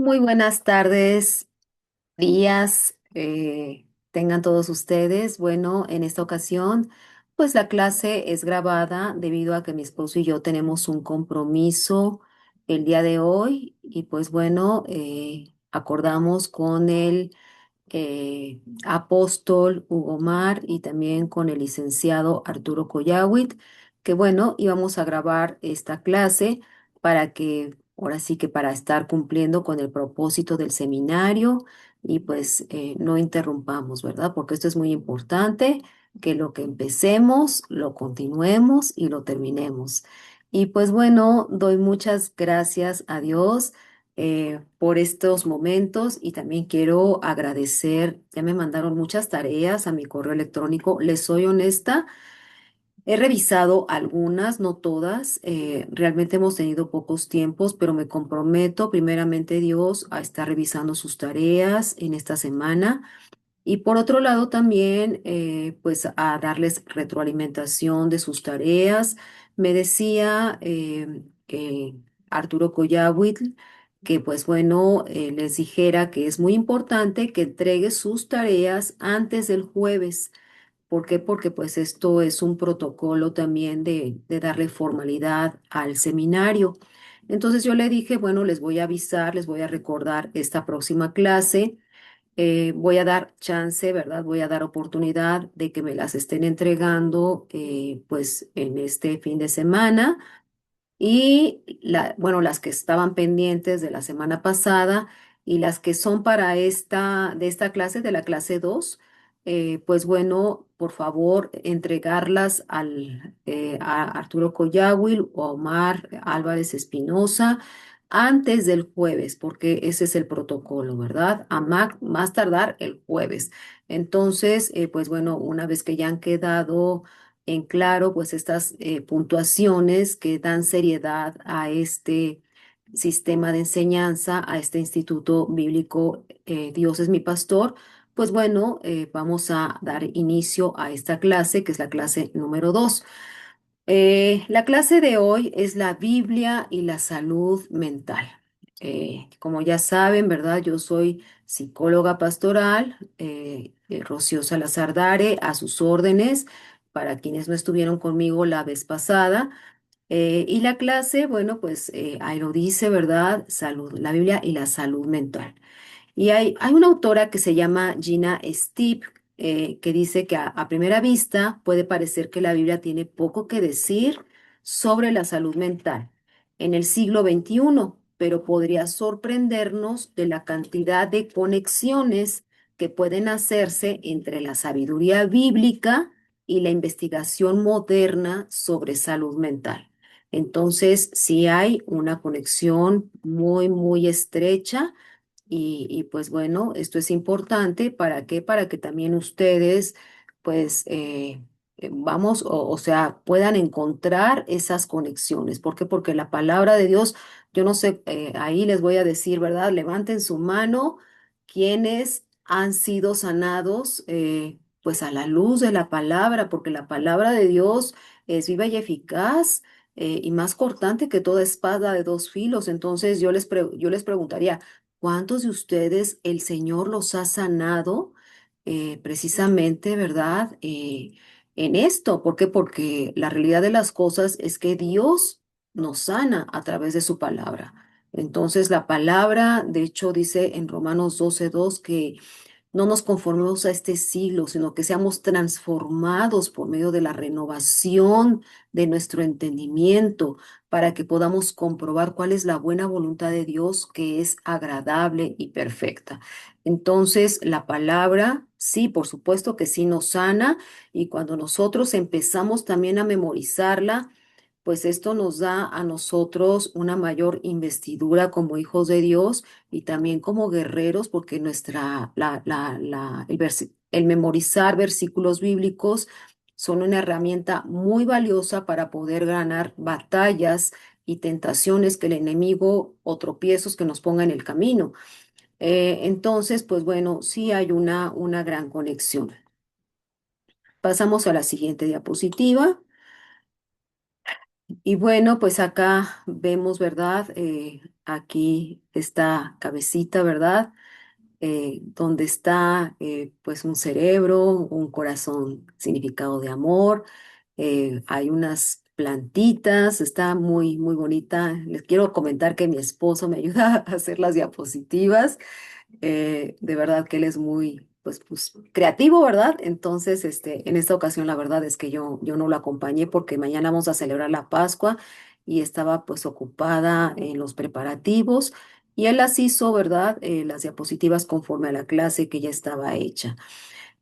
Muy buenas tardes, días, tengan todos ustedes. Bueno, en esta ocasión, pues la clase es grabada debido a que mi esposo y yo tenemos un compromiso el día de hoy y pues bueno, acordamos con el apóstol Hugo Mar y también con el licenciado Arturo Collawit, que bueno, íbamos a grabar esta clase para que, ahora sí que para estar cumpliendo con el propósito del seminario y pues no interrumpamos, ¿verdad? Porque esto es muy importante, que lo que empecemos, lo continuemos y lo terminemos. Y pues bueno, doy muchas gracias a Dios por estos momentos y también quiero agradecer, ya me mandaron muchas tareas a mi correo electrónico, les soy honesta, he revisado algunas, no todas, realmente hemos tenido pocos tiempos, pero me comprometo primeramente Dios a estar revisando sus tareas en esta semana. Y por otro lado también, pues a darles retroalimentación de sus tareas. Me decía Arturo Collawitl que pues bueno, les dijera que es muy importante que entregue sus tareas antes del jueves. ¿Por qué? Porque pues esto es un protocolo también de darle formalidad al seminario. Entonces yo le dije, bueno, les voy a avisar, les voy a recordar esta próxima clase, voy a dar chance, ¿verdad? Voy a dar oportunidad de que me las estén entregando pues en este fin de semana y bueno, las que estaban pendientes de la semana pasada y las que son para de esta clase, de la clase 2, pues bueno, por favor, entregarlas a Arturo Collawil o a Omar Álvarez Espinosa antes del jueves, porque ese es el protocolo, ¿verdad? Más tardar el jueves. Entonces, pues bueno, una vez que ya han quedado en claro, pues estas puntuaciones que dan seriedad a este sistema de enseñanza, a este instituto bíblico, Dios es mi pastor, pues bueno, vamos a dar inicio a esta clase, que es la clase número 2. La clase de hoy es la Biblia y la salud mental. Como ya saben, ¿verdad? Yo soy psicóloga pastoral, Rocío Salazar Dare, a sus órdenes, para quienes no estuvieron conmigo la vez pasada. Y la clase, bueno, pues ahí lo dice, ¿verdad? Salud, la Biblia y la salud mental. Y hay una autora que se llama Gina Steep, que dice que a primera vista puede parecer que la Biblia tiene poco que decir sobre la salud mental en el siglo XXI, pero podría sorprendernos de la cantidad de conexiones que pueden hacerse entre la sabiduría bíblica y la investigación moderna sobre salud mental. Entonces, sí hay una conexión muy, muy estrecha pues bueno, esto es importante. ¿Para qué? Para que también ustedes, pues, vamos, o sea, puedan encontrar esas conexiones. ¿Por qué? Porque la palabra de Dios, yo no sé, ahí les voy a decir, ¿verdad? Levanten su mano quienes han sido sanados, pues a la luz de la palabra, porque la palabra de Dios es viva y eficaz. Y más cortante que toda espada de dos filos. Entonces yo les preguntaría, ¿cuántos de ustedes el Señor los ha sanado precisamente, ¿verdad? En esto. ¿Por qué? Porque la realidad de las cosas es que Dios nos sana a través de su palabra. Entonces, la palabra, de hecho, dice en Romanos 12:2 que no nos conformemos a este siglo, sino que seamos transformados por medio de la renovación de nuestro entendimiento para que podamos comprobar cuál es la buena voluntad de Dios, que es agradable y perfecta. Entonces, la palabra, sí, por supuesto que sí nos sana, y cuando nosotros empezamos también a memorizarla, pues esto nos da a nosotros una mayor investidura como hijos de Dios y también como guerreros, porque el memorizar versículos bíblicos son una herramienta muy valiosa para poder ganar batallas y tentaciones que el enemigo o tropiezos que nos ponga en el camino. Entonces, pues bueno, sí hay una gran conexión. Pasamos a la siguiente diapositiva. Y bueno, pues acá vemos, ¿verdad? Aquí esta cabecita, ¿verdad? Donde está pues un cerebro, un corazón, significado de amor. Hay unas plantitas, está muy, muy bonita. Les quiero comentar que mi esposo me ayuda a hacer las diapositivas. De verdad que él es muy, pues, creativo, ¿verdad? Entonces, en esta ocasión la verdad es que yo no lo acompañé porque mañana vamos a celebrar la Pascua y estaba pues ocupada en los preparativos y él las hizo, ¿verdad? Las diapositivas conforme a la clase que ya estaba hecha.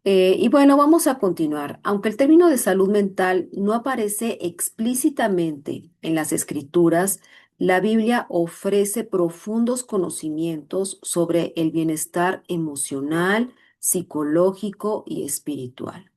Y bueno, vamos a continuar. Aunque el término de salud mental no aparece explícitamente en las escrituras, la Biblia ofrece profundos conocimientos sobre el bienestar emocional, psicológico y espiritual.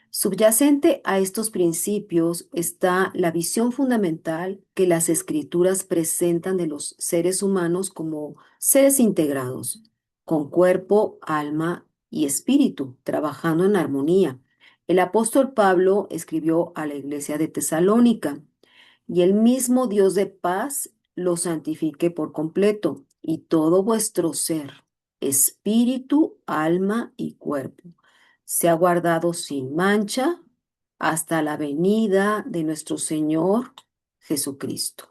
Subyacente a estos principios está la visión fundamental que las escrituras presentan de los seres humanos como seres integrados, con cuerpo, alma y espíritu, trabajando en armonía. El apóstol Pablo escribió a la iglesia de Tesalónica, y el mismo Dios de paz lo santifique por completo, y todo vuestro ser, espíritu, alma y cuerpo se ha guardado sin mancha hasta la venida de nuestro Señor Jesucristo.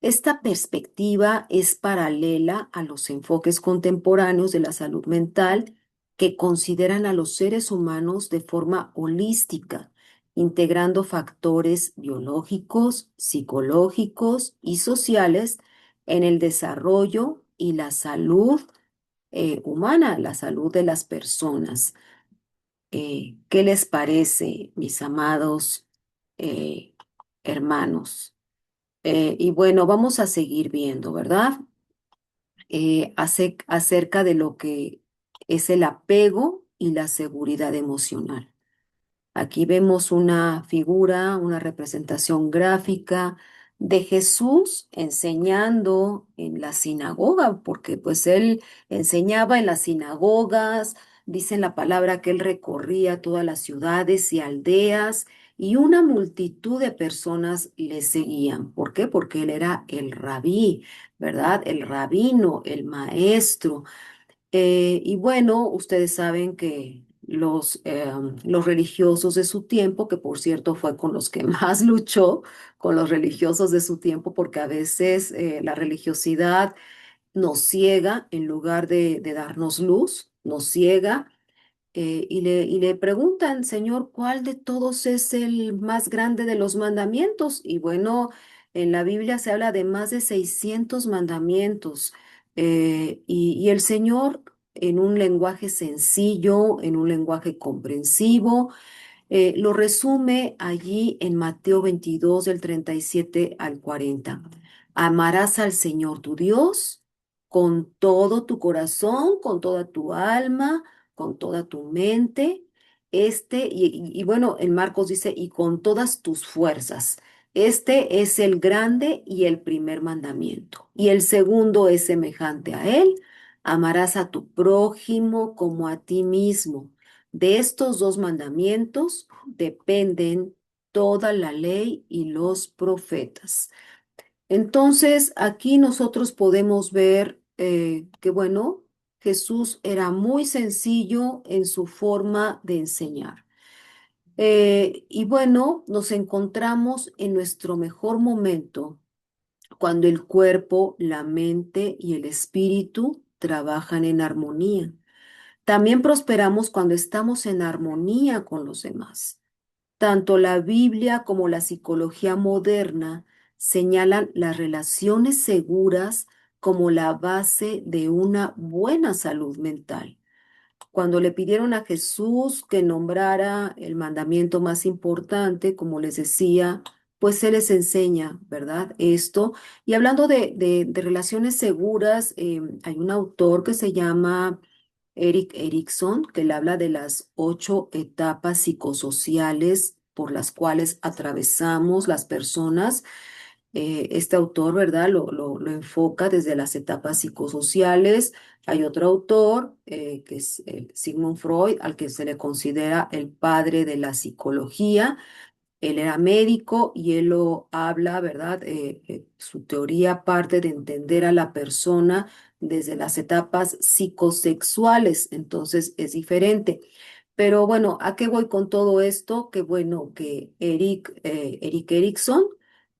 Esta perspectiva es paralela a los enfoques contemporáneos de la salud mental que consideran a los seres humanos de forma holística, integrando factores biológicos, psicológicos y sociales en el desarrollo y la salud humana, la salud de las personas. ¿Qué les parece, mis amados eh, hermanos? Y bueno, vamos a seguir viendo, ¿verdad? Acerca de lo que es el apego y la seguridad emocional. Aquí vemos una figura, una representación gráfica de Jesús enseñando en la sinagoga, porque pues él enseñaba en las sinagogas, dice en la palabra que él recorría todas las ciudades y aldeas y una multitud de personas le seguían. ¿Por qué? Porque él era el rabí, ¿verdad? El rabino, el maestro. Y bueno, ustedes saben que los religiosos de su tiempo, que por cierto fue con los que más luchó, con los religiosos de su tiempo, porque a veces la religiosidad nos ciega en lugar de darnos luz, nos ciega y le preguntan, Señor, ¿cuál de todos es el más grande de los mandamientos? Y bueno, en la Biblia se habla de más de 600 mandamientos. Y el Señor, en un lenguaje sencillo, en un lenguaje comprensivo, lo resume allí en Mateo 22 del 37 al 40. Amarás al Señor tu Dios con todo tu corazón, con toda tu alma, con toda tu mente. Y bueno, en Marcos dice, y con todas tus fuerzas. Este es el grande y el primer mandamiento. Y el segundo es semejante a él. Amarás a tu prójimo como a ti mismo. De estos dos mandamientos dependen toda la ley y los profetas. Entonces, aquí nosotros podemos ver que, bueno, Jesús era muy sencillo en su forma de enseñar. Y bueno, nos encontramos en nuestro mejor momento cuando el cuerpo, la mente y el espíritu trabajan en armonía. También prosperamos cuando estamos en armonía con los demás. Tanto la Biblia como la psicología moderna señalan las relaciones seguras como la base de una buena salud mental. Cuando le pidieron a Jesús que nombrara el mandamiento más importante, como les decía, pues Él les enseña, ¿verdad? Esto. Y hablando de relaciones seguras, hay un autor que se llama Eric Erickson, que le habla de las 8 etapas psicosociales por las cuales atravesamos las personas. Este autor, ¿verdad? Lo enfoca desde las etapas psicosociales. Hay otro autor, que es Sigmund Freud, al que se le considera el padre de la psicología. Él era médico y él lo habla, ¿verdad? Su teoría parte de entender a la persona desde las etapas psicosexuales, entonces es diferente. Pero bueno, ¿a qué voy con todo esto? Que bueno, que Eric Erickson,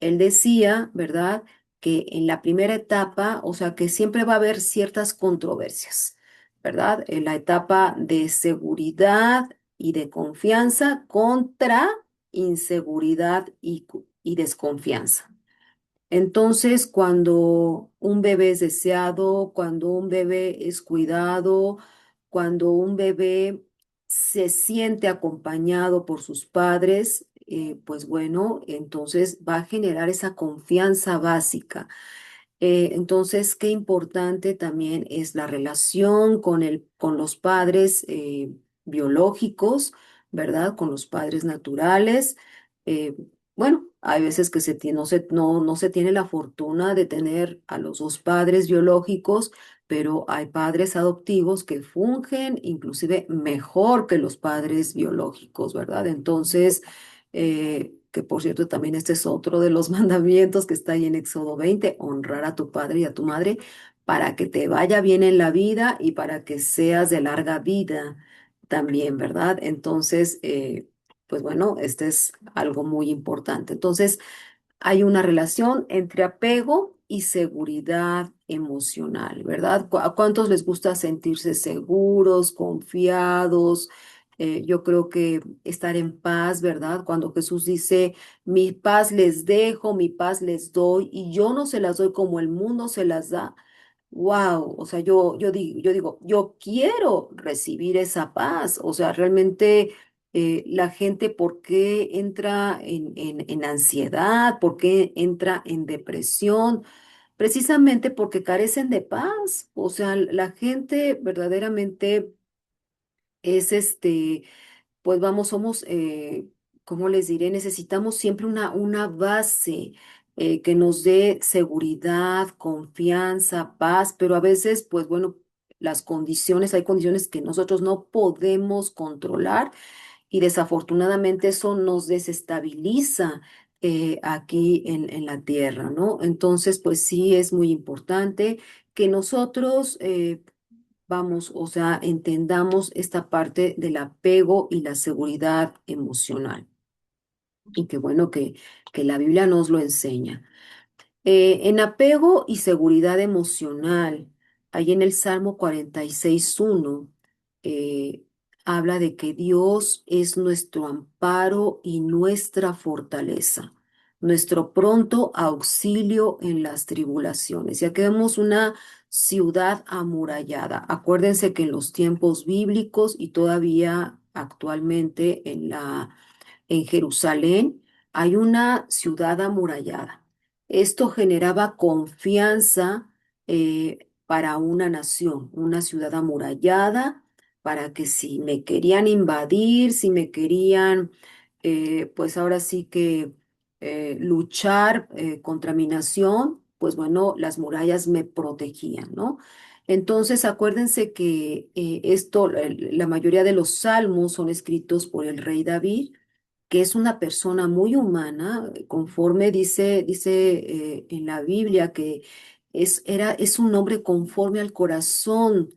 él decía, ¿verdad? Que en la primera etapa, o sea, que siempre va a haber ciertas controversias, ¿verdad? En la etapa de seguridad y de confianza contra inseguridad y desconfianza. Entonces, cuando un bebé es deseado, cuando un bebé es cuidado, cuando un bebé se siente acompañado por sus padres, pues bueno, entonces va a generar esa confianza básica. Entonces, qué importante también es la relación con los padres biológicos, ¿verdad? Con los padres naturales. Eh, bueno, hay veces que no se tiene la fortuna de tener a los dos padres biológicos, pero hay padres adoptivos que fungen inclusive mejor que los padres biológicos, ¿verdad? Entonces, que por cierto también este es otro de los mandamientos que está ahí en Éxodo 20, honrar a tu padre y a tu madre para que te vaya bien en la vida y para que seas de larga vida también, ¿verdad? Entonces, pues bueno, este es algo muy importante. Entonces, hay una relación entre apego y seguridad emocional, ¿verdad? ¿A cuántos les gusta sentirse seguros, confiados? Yo creo que estar en paz, ¿verdad? Cuando Jesús dice, mi paz les dejo, mi paz les doy, y yo no se las doy como el mundo se las da. Wow, o sea, yo quiero recibir esa paz, o sea, realmente la gente por qué entra en ansiedad, por qué entra en depresión, precisamente porque carecen de paz. O sea, la gente verdaderamente es pues vamos, somos, ¿cómo les diré? Necesitamos siempre una base que nos dé seguridad, confianza, paz, pero a veces, pues bueno, hay condiciones que nosotros no podemos controlar y desafortunadamente eso nos desestabiliza aquí en la tierra, ¿no? Entonces, pues sí es muy importante que nosotros vamos, o sea, entendamos esta parte del apego y la seguridad emocional. Y qué bueno que la Biblia nos lo enseña. En apego y seguridad emocional, ahí en el Salmo 46:1, eh, habla de que Dios es nuestro amparo y nuestra fortaleza, nuestro pronto auxilio en las tribulaciones. Ya que vemos una ciudad amurallada. Acuérdense que en los tiempos bíblicos y todavía actualmente en Jerusalén hay una ciudad amurallada. Esto generaba confianza para una nación, una ciudad amurallada, para que si me querían invadir, si me querían, pues ahora sí que luchar contra mi nación, pues bueno, las murallas me protegían, ¿no? Entonces, acuérdense que la mayoría de los salmos son escritos por el rey David, que es una persona muy humana, conforme dice en la Biblia que es un hombre conforme al corazón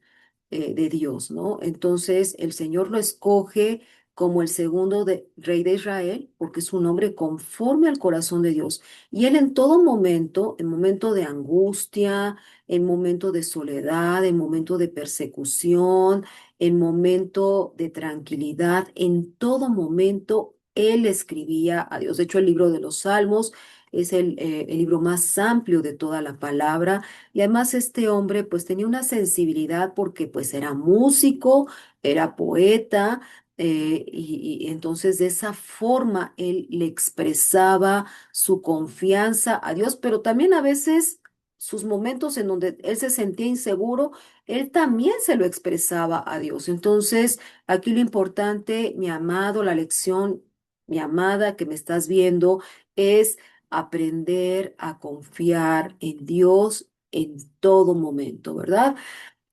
de Dios, ¿no? Entonces el Señor lo escoge como el segundo rey de Israel, porque es un hombre conforme al corazón de Dios. Y él en todo momento, en momento de angustia, en momento de soledad, en momento de persecución, en momento de tranquilidad, en todo momento él escribía a Dios. De hecho, el libro de los Salmos es el libro más amplio de toda la palabra. Y además este hombre pues tenía una sensibilidad porque pues era músico, era poeta. Y entonces de esa forma él le expresaba su confianza a Dios, pero también a veces sus momentos en donde él se sentía inseguro, él también se lo expresaba a Dios. Entonces, aquí lo importante, mi amado, la lección, mi amada que me estás viendo, es aprender a confiar en Dios en todo momento, ¿verdad?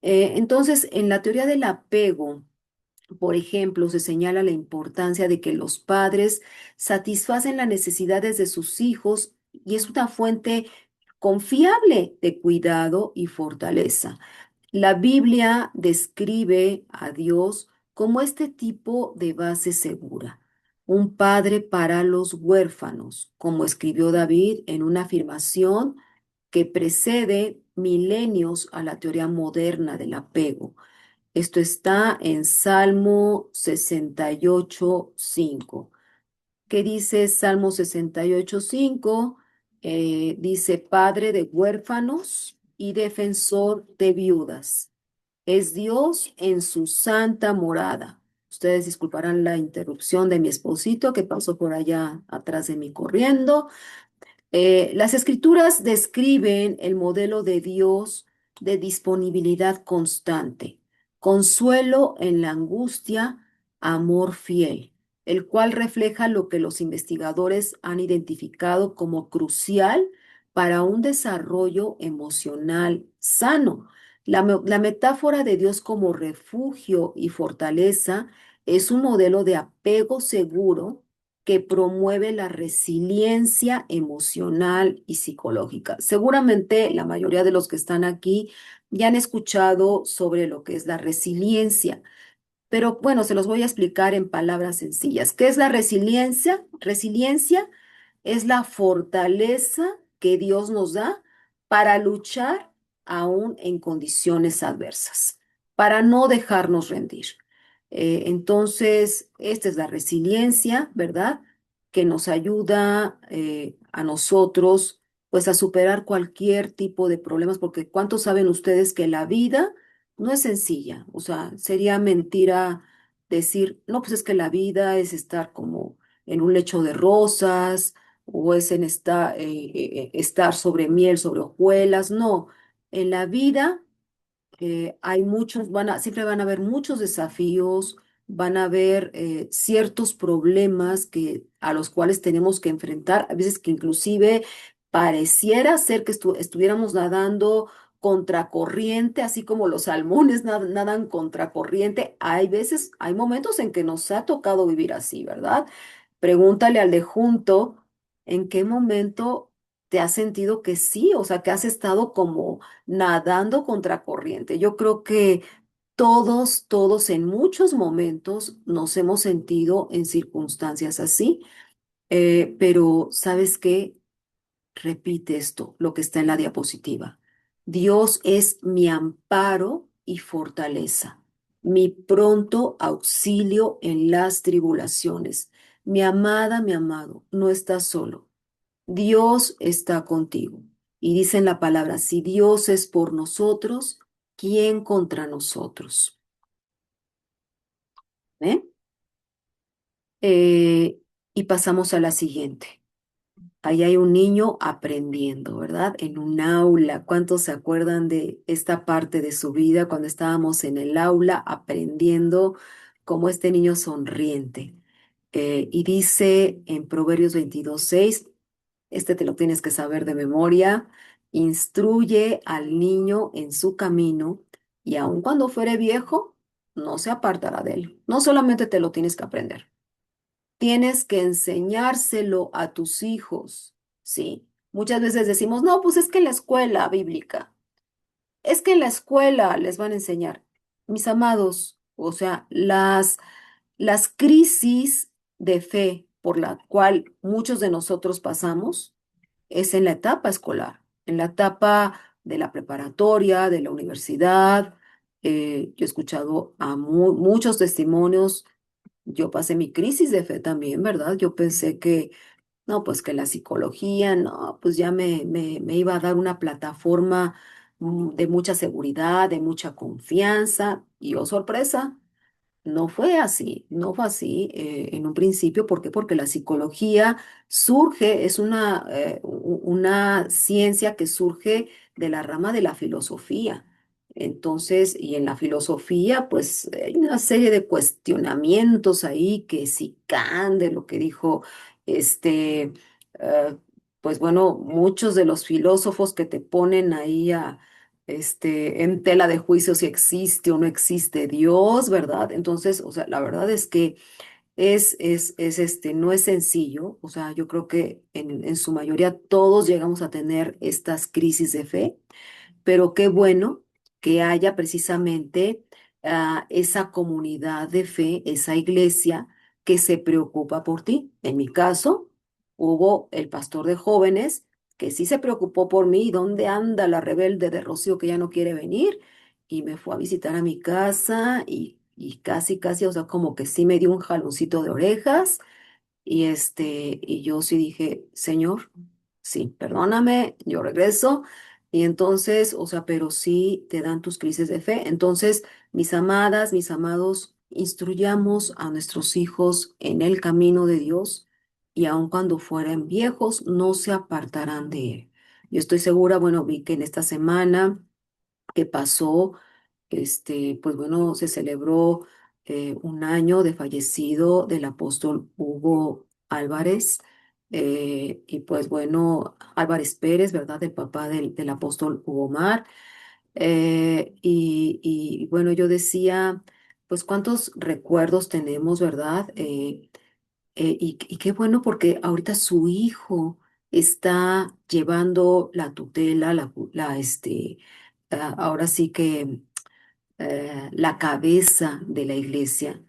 Entonces, en la teoría del apego, Por ejemplo, se señala la importancia de que los padres satisfacen las necesidades de sus hijos y es una fuente confiable de cuidado y fortaleza. La Biblia describe a Dios como este tipo de base segura, un padre para los huérfanos, como escribió David en una afirmación que precede milenios a la teoría moderna del apego. Esto está en Salmo 68:5. ¿Qué dice Salmo 68:5? Dice, Padre de huérfanos y defensor de viudas. Es Dios en su santa morada. Ustedes disculparán la interrupción de mi esposito que pasó por allá atrás de mí corriendo. Las escrituras describen el modelo de Dios de disponibilidad constante, consuelo en la angustia, amor fiel, el cual refleja lo que los investigadores han identificado como crucial para un desarrollo emocional sano. La metáfora de Dios como refugio y fortaleza es un modelo de apego seguro que promueve la resiliencia emocional y psicológica. Seguramente la mayoría de los que están aquí ya han escuchado sobre lo que es la resiliencia. Pero bueno, se los voy a explicar en palabras sencillas. ¿Qué es la resiliencia? Resiliencia es la fortaleza que Dios nos da para luchar aún en condiciones adversas, para no dejarnos rendir. Entonces, esta es la resiliencia, ¿verdad? Que nos ayuda a nosotros, pues, a superar cualquier tipo de problemas, porque ¿cuántos saben ustedes que la vida no es sencilla? O sea, sería mentira decir, no, pues es que la vida es estar como en un lecho de rosas o es en estar sobre miel, sobre hojuelas. No, en la vida hay muchos, siempre van a haber muchos desafíos, van a haber ciertos problemas a los cuales tenemos que enfrentar, a veces que inclusive pareciera ser que estuviéramos nadando contracorriente, así como los salmones nadan contracorriente. Hay veces, hay momentos en que nos ha tocado vivir así, ¿verdad? Pregúntale al de junto, ¿en qué momento te has sentido que sí? O sea, que has estado como nadando contracorriente. Yo creo que todos en muchos momentos nos hemos sentido en circunstancias así, pero ¿sabes qué? Repite esto, lo que está en la diapositiva. Dios es mi amparo y fortaleza, mi pronto auxilio en las tribulaciones. Mi amada, mi amado, no estás solo. Dios está contigo. Y dice en la palabra, si Dios es por nosotros, ¿quién contra nosotros? ¿Eh? Eh, y pasamos a la siguiente. Ahí hay un niño aprendiendo, ¿verdad? En un aula. ¿Cuántos se acuerdan de esta parte de su vida cuando estábamos en el aula aprendiendo como este niño sonriente? Y dice en Proverbios 22:6, este te lo tienes que saber de memoria, instruye al niño en su camino y aun cuando fuere viejo, no se apartará de él. No solamente te lo tienes que aprender. Tienes que enseñárselo a tus hijos, ¿sí? Muchas veces decimos, no, pues es que en la escuela bíblica, es que en la escuela les van a enseñar. Mis amados, o sea, las crisis de fe por la cual muchos de nosotros pasamos es en la etapa escolar, en la etapa de la preparatoria, de la universidad. Yo he escuchado a muchos testimonios. Yo pasé mi crisis de fe también, ¿verdad? Yo pensé que, no, pues que la psicología, no, pues ya me iba a dar una plataforma de mucha seguridad, de mucha confianza. Y oh, sorpresa, no fue así, no fue así en un principio. ¿Por qué? Porque la psicología surge, es una ciencia que surge de la rama de la filosofía. Entonces, y en la filosofía, pues hay una serie de cuestionamientos ahí, que si Kant, de lo que dijo, este, eh, pues bueno, muchos de los filósofos que te ponen ahí en tela de juicio si existe o no existe Dios, ¿verdad? Entonces, o sea, la verdad es que no es sencillo. O sea, yo creo que en su mayoría todos llegamos a tener estas crisis de fe, pero qué bueno que haya precisamente esa comunidad de fe, esa iglesia que se preocupa por ti. En mi caso, hubo el pastor de jóvenes que sí se preocupó por mí. ¿Dónde anda la rebelde de Rocío que ya no quiere venir? Y me fue a visitar a mi casa y casi, casi, o sea, como que sí me dio un jaloncito de orejas y yo sí dije, Señor, sí, perdóname, yo regreso. Y entonces, o sea, pero sí te dan tus crisis de fe. Entonces, mis amadas, mis amados, instruyamos a nuestros hijos en el camino de Dios y aun cuando fueran viejos, no se apartarán de él. Yo estoy segura, bueno, vi que en esta semana que pasó, pues bueno, se celebró un año de fallecido del apóstol Hugo Álvarez, y pues bueno, Álvarez Pérez, ¿verdad? El papá del apóstol Hugo Mar. Y bueno, yo decía, pues cuántos recuerdos tenemos, ¿verdad? Y qué bueno porque ahorita su hijo está llevando la tutela, ahora sí que la cabeza de la iglesia.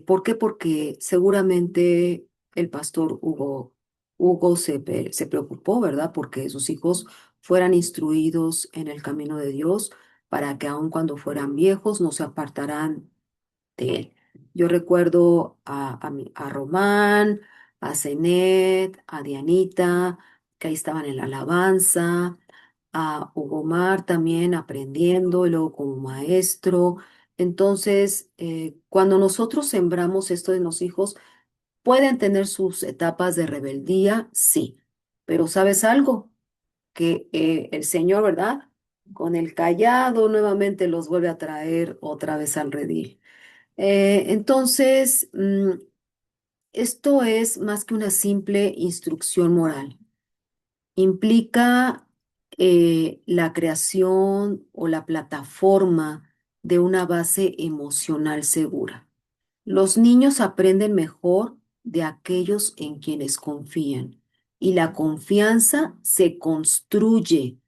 ¿Por qué? Porque seguramente el pastor Hugo se preocupó, ¿verdad? Porque sus hijos fueran instruidos en el camino de Dios para que aun cuando fueran viejos no se apartarán de él. Yo recuerdo a Román, a Zenet, a Dianita, que ahí estaban en la alabanza, a Hugo Mar también aprendiendo, y luego como maestro. Entonces, cuando nosotros sembramos esto en los hijos, pueden tener sus etapas de rebeldía, sí, pero ¿sabes algo? Que el Señor, ¿verdad? Con el callado nuevamente los vuelve a traer otra vez al redil. Entonces, esto es más que una simple instrucción moral. Implica la creación o la plataforma de una base emocional segura. Los niños aprenden mejor de aquellos en quienes confían y la confianza se construye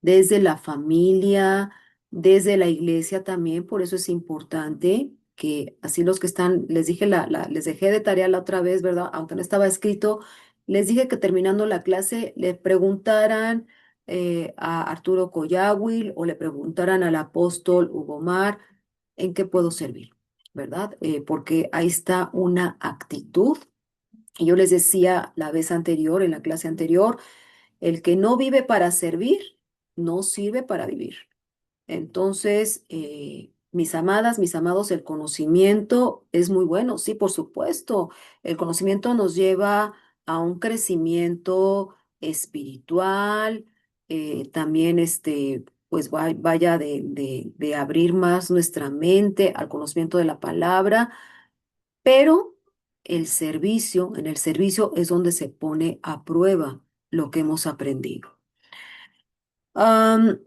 desde la familia, desde la iglesia también. Por eso es importante que así los que están, les dije les dejé de tarea la otra vez, ¿verdad? Aunque no estaba escrito, les dije que terminando la clase le preguntaran a Arturo Coyahuil o le preguntaran al apóstol Hugo Mar, ¿en qué puedo servir? ¿Verdad? Porque ahí está una actitud. Y yo les decía la vez anterior, en la clase anterior, el que no vive para servir, no sirve para vivir. Entonces, mis amadas, mis amados, el conocimiento es muy bueno, sí, por supuesto. El conocimiento nos lleva a un crecimiento espiritual, también pues vaya de abrir más nuestra mente al conocimiento de la palabra, pero en el servicio es donde se pone a prueba lo que hemos aprendido. Am,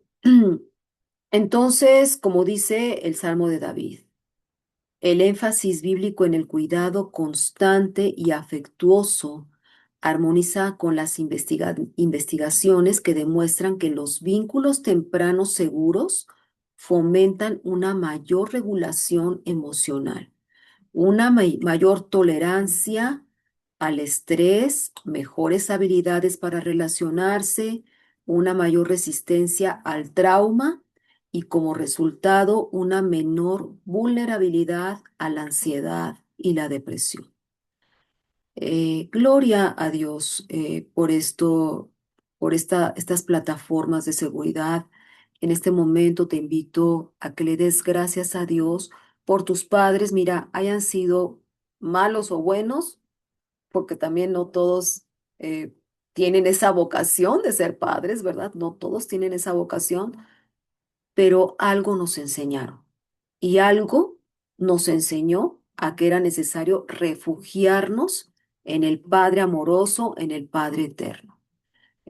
entonces, como dice el Salmo de David, el énfasis bíblico en el cuidado constante y afectuoso armoniza con las investigaciones que demuestran que los vínculos tempranos seguros fomentan una mayor regulación emocional, una mayor tolerancia al estrés, mejores habilidades para relacionarse, una mayor resistencia al trauma y como resultado una menor vulnerabilidad a la ansiedad y la depresión. Gloria a Dios por esto, por estas plataformas de seguridad. En este momento te invito a que le des gracias a Dios por tus padres. Mira, hayan sido malos o buenos, porque también no todos tienen esa vocación de ser padres, ¿verdad? No todos tienen esa vocación, pero algo nos enseñaron y algo nos enseñó a que era necesario refugiarnos en el Padre amoroso, en el Padre eterno.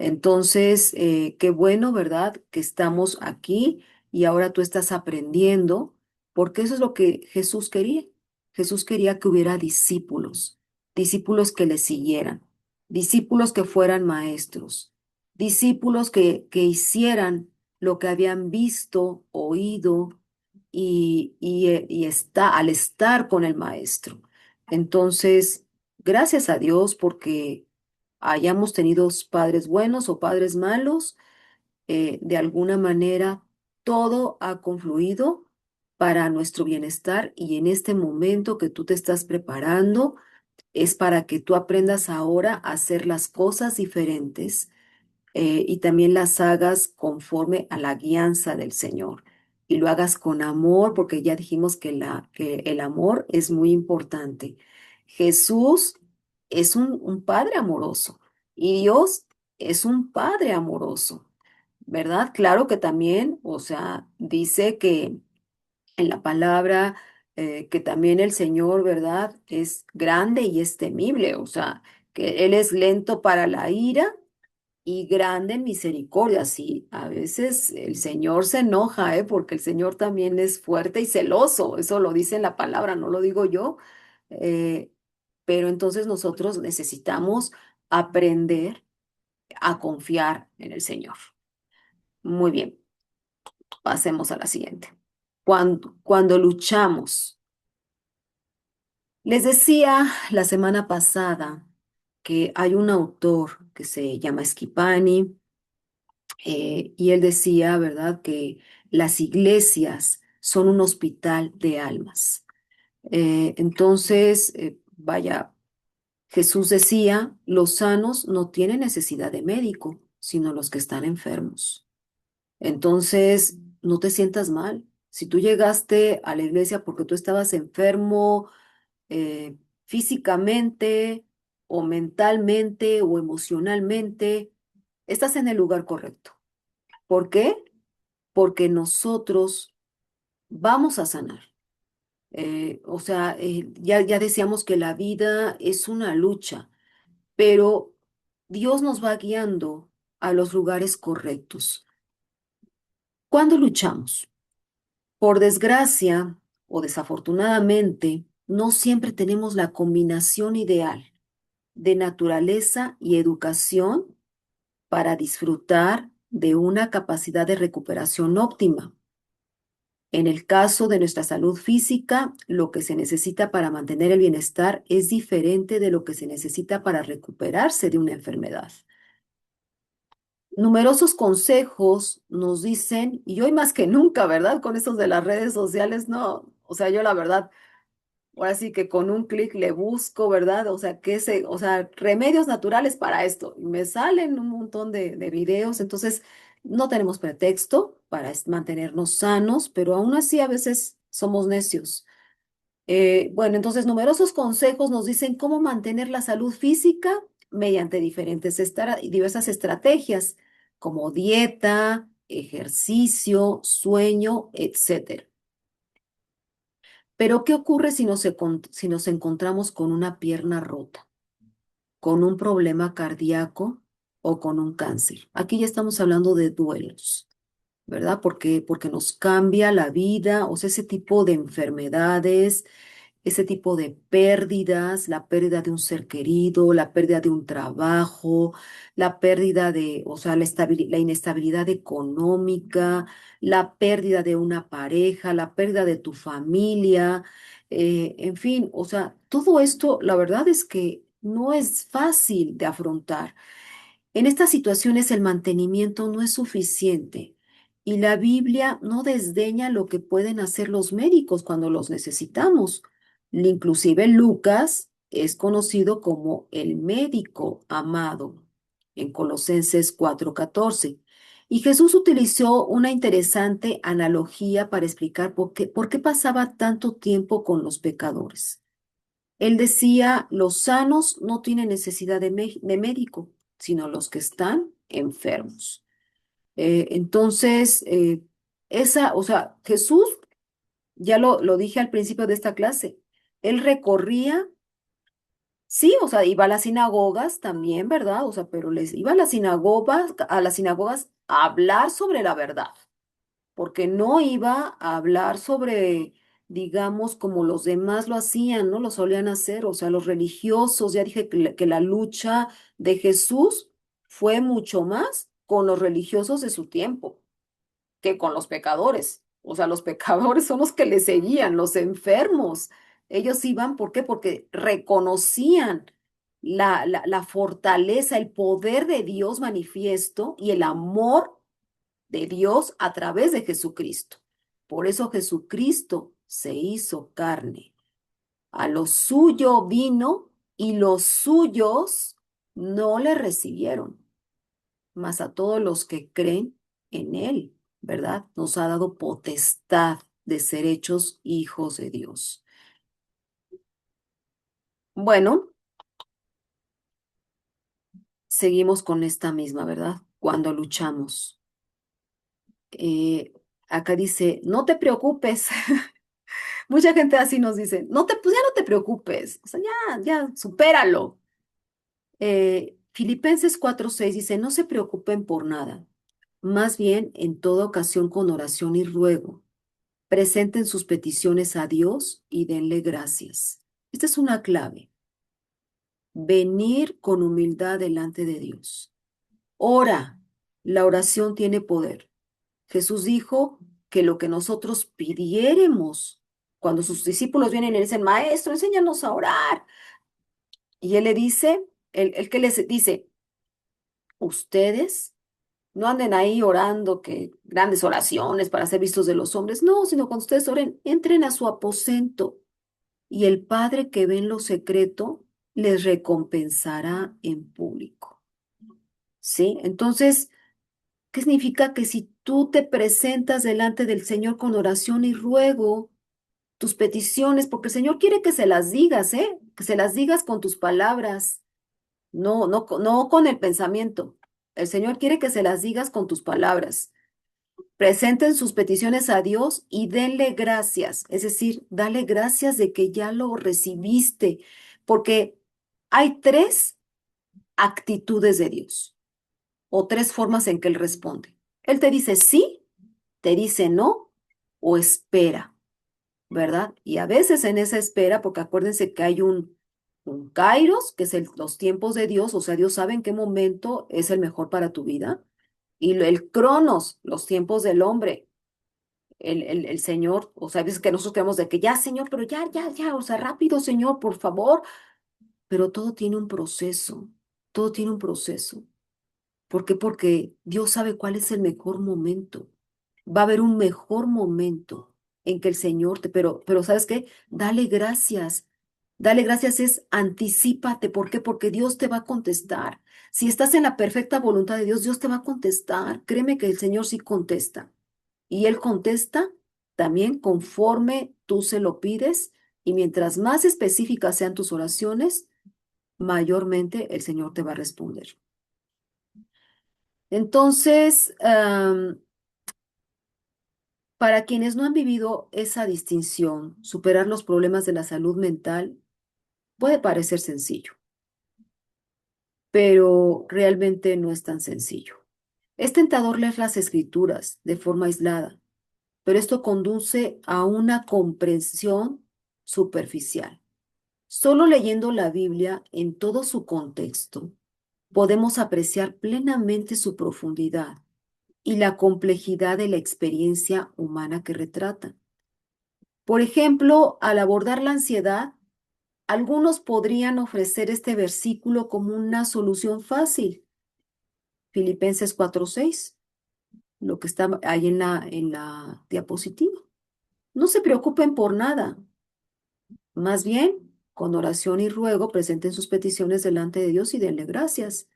Entonces, qué bueno, ¿verdad? Que estamos aquí y ahora tú estás aprendiendo, porque eso es lo que Jesús quería. Jesús quería que hubiera discípulos, discípulos que le siguieran, discípulos que fueran maestros, discípulos que hicieran lo que habían visto, oído y está, al estar con el maestro. Entonces, gracias a Dios porque hayamos tenido padres buenos o padres malos, de alguna manera todo ha confluido para nuestro bienestar y en este momento que tú te estás preparando es para que tú aprendas ahora a hacer las cosas diferentes, y también las hagas conforme a la guianza del Señor. Y lo hagas con amor, porque ya dijimos que el amor es muy importante. Jesús es un Padre amoroso y Dios es un Padre amoroso, ¿verdad? Claro que también, o sea, dice que en la palabra, que también el Señor, ¿verdad? Es grande y es temible, o sea, que Él es lento para la ira y grande en misericordia. Sí, a veces el Señor se enoja, ¿eh? Porque el Señor también es fuerte y celoso. Eso lo dice en la palabra, no lo digo yo. Eh, pero entonces nosotros necesitamos aprender a confiar en el Señor. Muy bien, pasemos a la siguiente. Cuando luchamos, les decía la semana pasada que hay un autor que se llama Schipani. Y él decía, ¿verdad?, que las iglesias son un hospital de almas. Entonces, vaya, Jesús decía, los sanos no tienen necesidad de médico, sino los que están enfermos. Entonces, no te sientas mal. Si tú llegaste a la iglesia porque tú estabas enfermo, físicamente o mentalmente o emocionalmente, estás en el lugar correcto. ¿Por qué? Porque nosotros vamos a sanar. O sea, ya decíamos que la vida es una lucha, pero Dios nos va guiando a los lugares correctos. ¿Cuándo luchamos? Por desgracia o desafortunadamente, no siempre tenemos la combinación ideal de naturaleza y educación para disfrutar de una capacidad de recuperación óptima. En el caso de nuestra salud física, lo que se necesita para mantener el bienestar es diferente de lo que se necesita para recuperarse de una enfermedad. Numerosos consejos nos dicen, y hoy más que nunca, ¿verdad? Con estos de las redes sociales, no, o sea, yo la verdad, ahora sí que con un clic le busco, ¿verdad? O sea, o sea, remedios naturales para esto. Y me salen un montón de videos, entonces no tenemos pretexto para mantenernos sanos, pero aún así a veces somos necios. Bueno, entonces numerosos consejos nos dicen cómo mantener la salud física mediante diversas estrategias, como dieta, ejercicio, sueño, etcétera. Pero, ¿qué ocurre si nos encontramos con una pierna rota, con un problema cardíaco o con un cáncer? Aquí ya estamos hablando de duelos, ¿verdad? Porque nos cambia la vida, o sea, ese tipo de enfermedades, ese tipo de pérdidas, la pérdida de un ser querido, la pérdida de un trabajo, la pérdida de, o sea, la inestabilidad económica, la pérdida de una pareja, la pérdida de tu familia, en fin, o sea, todo esto, la verdad es que no es fácil de afrontar. En estas situaciones el mantenimiento no es suficiente y la Biblia no desdeña lo que pueden hacer los médicos cuando los necesitamos. Inclusive Lucas es conocido como el médico amado en Colosenses 4:14. Y Jesús utilizó una interesante analogía para explicar por qué pasaba tanto tiempo con los pecadores. Él decía, los sanos no tienen necesidad de médico, sino los que están enfermos. Entonces, o sea, Jesús, ya lo dije al principio de esta clase, él recorría Sí, o sea, iba a las sinagogas también, ¿verdad? O sea, pero les iba a las sinagogas a hablar sobre la verdad, porque no iba a hablar sobre, digamos, como los demás lo hacían, ¿no? Lo solían hacer, o sea, los religiosos, ya dije que la lucha de Jesús fue mucho más con los religiosos de su tiempo que con los pecadores. O sea, los pecadores son los que le seguían, los enfermos. Ellos iban, ¿por qué? Porque reconocían la fortaleza, el poder de Dios manifiesto y el amor de Dios a través de Jesucristo. Por eso Jesucristo se hizo carne. A lo suyo vino y los suyos no le recibieron, mas a todos los que creen en Él, ¿verdad? Nos ha dado potestad de ser hechos hijos de Dios. Bueno, seguimos con esta misma, ¿verdad? Cuando luchamos. Eh, Acá dice, no te preocupes. Mucha gente así nos dice, no te, pues ya no te preocupes. O sea, ya, supéralo. Filipenses 4:6 dice, no se preocupen por nada. Más bien, en toda ocasión con oración y ruego presenten sus peticiones a Dios y denle gracias. Esta es una clave. Venir con humildad delante de Dios. Ora. La oración tiene poder. Jesús dijo que lo que nosotros pidiéremos, cuando sus discípulos vienen y le dicen, Maestro, enséñanos a orar. Y él le dice, el que les dice, ustedes no anden ahí orando que grandes oraciones para ser vistos de los hombres. No, sino cuando ustedes oren, entren a su aposento y el Padre que ve en lo secreto les recompensará en público. ¿Sí? Entonces, ¿qué significa? Que si tú te presentas delante del Señor con oración y ruego tus peticiones, porque el Señor quiere que se las digas, ¿eh? Que se las digas con tus palabras, no con el pensamiento. El Señor quiere que se las digas con tus palabras. Presenten sus peticiones a Dios y denle gracias, es decir, dale gracias de que ya lo recibiste, porque hay tres actitudes de Dios o tres formas en que Él responde. Él te dice sí, te dice no o espera, ¿verdad? Y a veces en esa espera, porque acuérdense que hay un kairos, que es los tiempos de Dios, o sea, Dios sabe en qué momento es el mejor para tu vida, y el cronos, los tiempos del hombre. El Señor, o sea, a veces que nosotros queremos de que ya, Señor, pero ya, o sea, rápido, Señor, por favor. Pero todo tiene un proceso, todo tiene un proceso. ¿Por qué? Porque Dios sabe cuál es el mejor momento. Va a haber un mejor momento en que el Señor te, pero ¿sabes qué? Dale gracias. Dale gracias es anticípate. ¿Por qué? Porque Dios te va a contestar. Si estás en la perfecta voluntad de Dios, Dios te va a contestar. Créeme que el Señor sí contesta. Y Él contesta también conforme tú se lo pides. Y mientras más específicas sean tus oraciones, mayormente el Señor te va a responder. Entonces, para quienes no han vivido esa distinción, superar los problemas de la salud mental puede parecer sencillo, pero realmente no es tan sencillo. Es tentador leer las escrituras de forma aislada, pero esto conduce a una comprensión superficial. Solo leyendo la Biblia en todo su contexto, podemos apreciar plenamente su profundidad y la complejidad de la experiencia humana que retrata. Por ejemplo, al abordar la ansiedad, algunos podrían ofrecer este versículo como una solución fácil. Filipenses 4:6, lo que está ahí en la diapositiva. No se preocupen por nada. Más bien, con oración y ruego, presenten sus peticiones delante de Dios y denle gracias.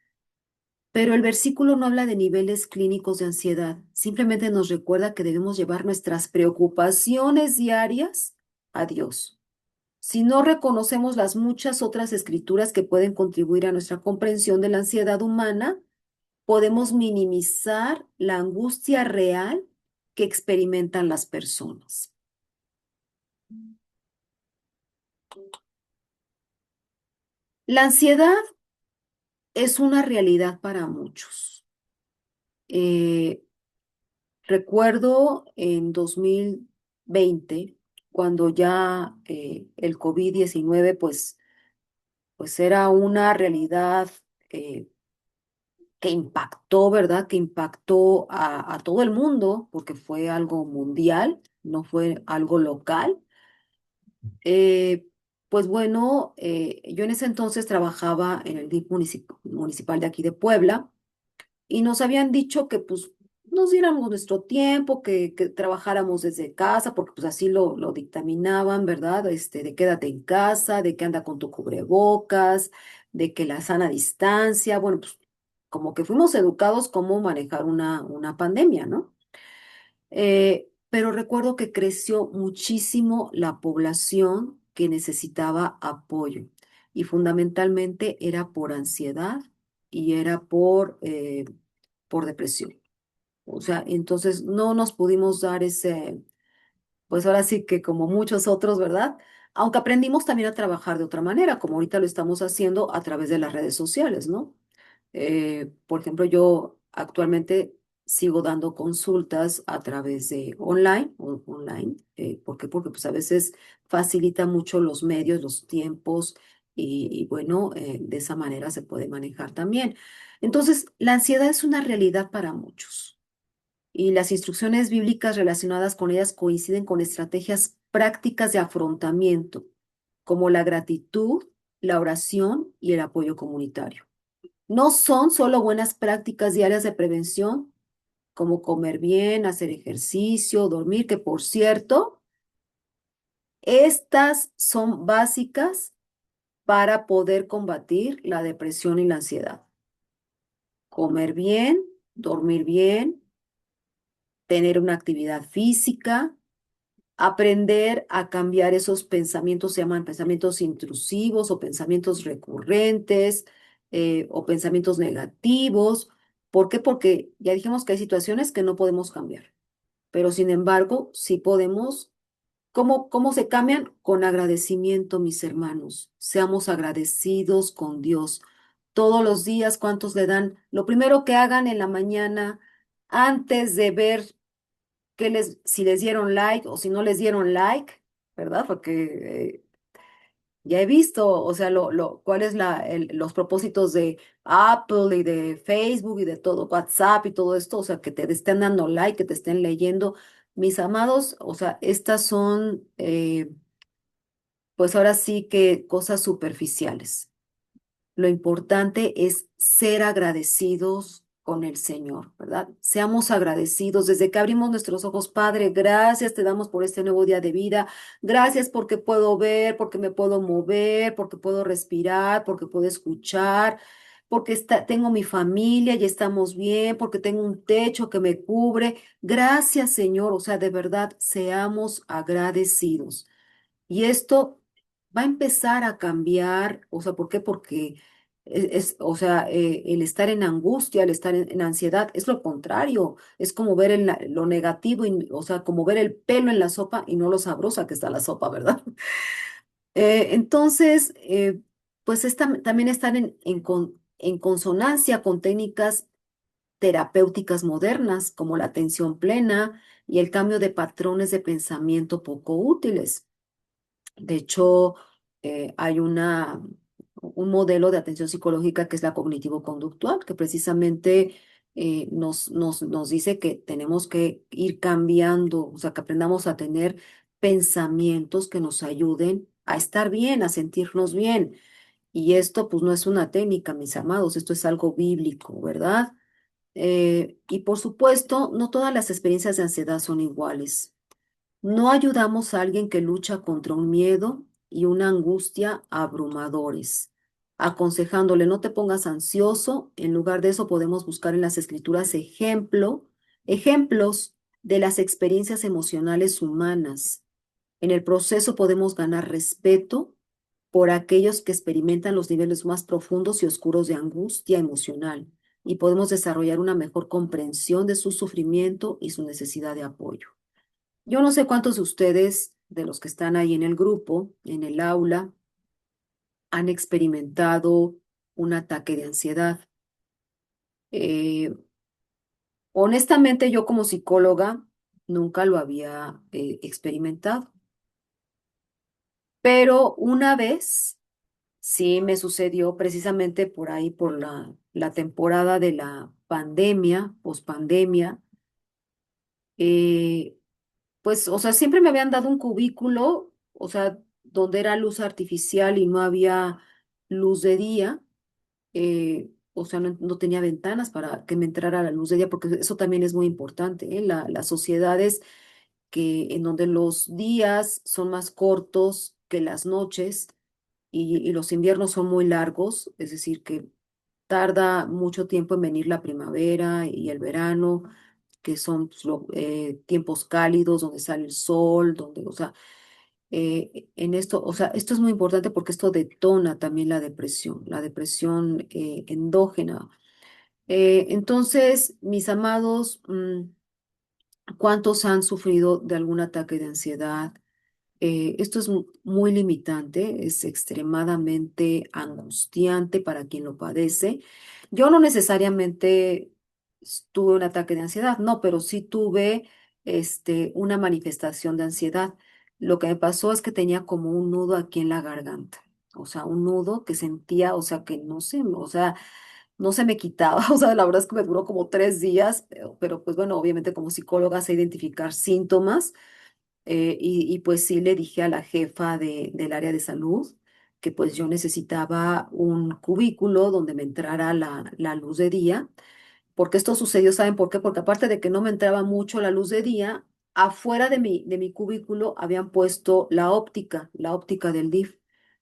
Pero el versículo no habla de niveles clínicos de ansiedad, simplemente nos recuerda que debemos llevar nuestras preocupaciones diarias a Dios. Si no reconocemos las muchas otras escrituras que pueden contribuir a nuestra comprensión de la ansiedad humana, podemos minimizar la angustia real que experimentan las personas. La ansiedad es una realidad para muchos. Eh, Recuerdo en 2020, cuando ya el COVID-19 pues era una realidad eh, que impactó, ¿verdad? Que impactó a todo el mundo, porque fue algo mundial, no fue algo local. Eh, pues bueno, yo en ese entonces trabajaba en el DIF municipal de aquí de Puebla y nos habían dicho que pues nos diéramos nuestro tiempo, que trabajáramos desde casa, porque pues así lo dictaminaban, ¿verdad? De quédate en casa, de que anda con tu cubrebocas, de que la sana distancia, bueno, pues como que fuimos educados cómo manejar una pandemia, ¿no? Pero recuerdo que creció muchísimo la población que necesitaba apoyo y fundamentalmente era por ansiedad y era por depresión. O sea, entonces no nos pudimos dar ese, pues ahora sí que como muchos otros, ¿verdad? Aunque aprendimos también a trabajar de otra manera, como ahorita lo estamos haciendo a través de las redes sociales, ¿no? Por ejemplo, yo actualmente sigo dando consultas a través de online. ¿Por qué? Porque pues a veces facilita mucho los medios, los tiempos y bueno, de esa manera se puede manejar también. Entonces, la ansiedad es una realidad para muchos y las instrucciones bíblicas relacionadas con ellas coinciden con estrategias prácticas de afrontamiento, como la gratitud, la oración y el apoyo comunitario. No son solo buenas prácticas diarias de prevención, como comer bien, hacer ejercicio, dormir, que por cierto, estas son básicas para poder combatir la depresión y la ansiedad. Comer bien, dormir bien, tener una actividad física, aprender a cambiar esos pensamientos, se llaman pensamientos intrusivos o pensamientos recurrentes o pensamientos negativos. ¿Por qué? Porque ya dijimos que hay situaciones que no podemos cambiar, pero sin embargo, sí podemos. ¿Cómo se cambian? Con agradecimiento, mis hermanos. Seamos agradecidos con Dios. Todos los días, ¿cuántos le dan? Lo primero que hagan en la mañana, antes de ver si les dieron like o si no les dieron like, ¿verdad? Porque ya he visto, o sea, cuál es los propósitos de Apple y de Facebook y de todo, WhatsApp y todo esto, o sea, que te estén dando like, que te estén leyendo. Mis amados, o sea, estas son, pues ahora sí que cosas superficiales. Lo importante es ser agradecidos con el Señor, ¿verdad? Seamos agradecidos desde que abrimos nuestros ojos, Padre, gracias te damos por este nuevo día de vida. Gracias porque puedo ver, porque me puedo mover, porque puedo respirar, porque puedo escuchar, porque tengo mi familia y estamos bien, porque tengo un techo que me cubre. Gracias, Señor. O sea, de verdad, seamos agradecidos. Y esto va a empezar a cambiar, o sea, ¿por qué? Porque o sea, el estar en angustia, el estar en ansiedad, es lo contrario, es como ver lo negativo, o sea, como ver el pelo en la sopa y no lo sabrosa que está la sopa, ¿verdad? Entonces, pues también están en consonancia con técnicas terapéuticas modernas, como la atención plena y el cambio de patrones de pensamiento poco útiles. De hecho, hay un modelo de atención psicológica que es la cognitivo-conductual, que precisamente nos dice que tenemos que ir cambiando, o sea, que aprendamos a tener pensamientos que nos ayuden a estar bien, a sentirnos bien. Y esto, pues, no es una técnica, mis amados, esto es algo bíblico, ¿verdad? Y por supuesto, no todas las experiencias de ansiedad son iguales. No ayudamos a alguien que lucha contra un miedo y una angustia abrumadores, aconsejándole no te pongas ansioso. En lugar de eso podemos buscar en las escrituras ejemplos de las experiencias emocionales humanas. En el proceso podemos ganar respeto por aquellos que experimentan los niveles más profundos y oscuros de angustia emocional y podemos desarrollar una mejor comprensión de su sufrimiento y su necesidad de apoyo. Yo no sé cuántos de ustedes, de los que están ahí en el grupo, en el aula, han experimentado un ataque de ansiedad. Eh, Honestamente, yo como psicóloga nunca lo había experimentado, pero una vez sí me sucedió precisamente por ahí, por la temporada de la pandemia, pospandemia. eh, pues, o sea, siempre me habían dado un cubículo, o sea, donde era luz artificial y no había luz de día. O sea, no tenía ventanas para que me entrara la luz de día, porque eso también es muy importante, ¿eh? Las sociedades en donde los días son más cortos que las noches y los inviernos son muy largos, es decir, que tarda mucho tiempo en venir la primavera y el verano, que son pues, tiempos cálidos donde sale el sol, donde, o sea, en esto, o sea, esto es muy importante porque esto detona también la depresión endógena. Entonces, mis amados, ¿cuántos han sufrido de algún ataque de ansiedad? Esto es muy limitante, es extremadamente angustiante para quien lo padece. Yo no necesariamente tuve un ataque de ansiedad, no, pero sí tuve una manifestación de ansiedad. Lo que me pasó es que tenía como un nudo aquí en la garganta, o sea, un nudo que sentía, o sea, que no sé, o sea, no se me quitaba, o sea, la verdad es que me duró como 3 días, pero pues bueno, obviamente como psicóloga sé identificar síntomas. Y pues sí le dije a la jefa del área de salud que pues yo necesitaba un cubículo donde me entrara la luz de día, porque esto sucedió, ¿saben por qué? Porque aparte de que no me entraba mucho la luz de día, afuera de mi cubículo habían puesto la óptica del DIF.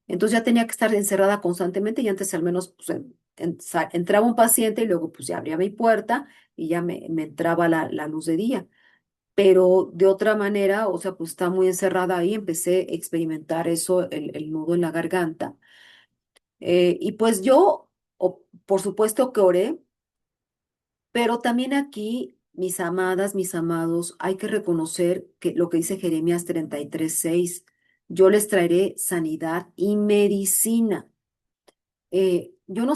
Entonces ya tenía que estar encerrada constantemente y antes al menos pues, entraba un paciente y luego pues ya abría mi puerta y ya me entraba la luz de día, pero de otra manera, o sea, pues está muy encerrada ahí, empecé a experimentar eso, el nudo en la garganta. Y pues yo, por supuesto que oré, pero también aquí, mis amadas, mis amados, hay que reconocer que lo que dice Jeremías 33:6, yo les traeré sanidad y medicina. Yo no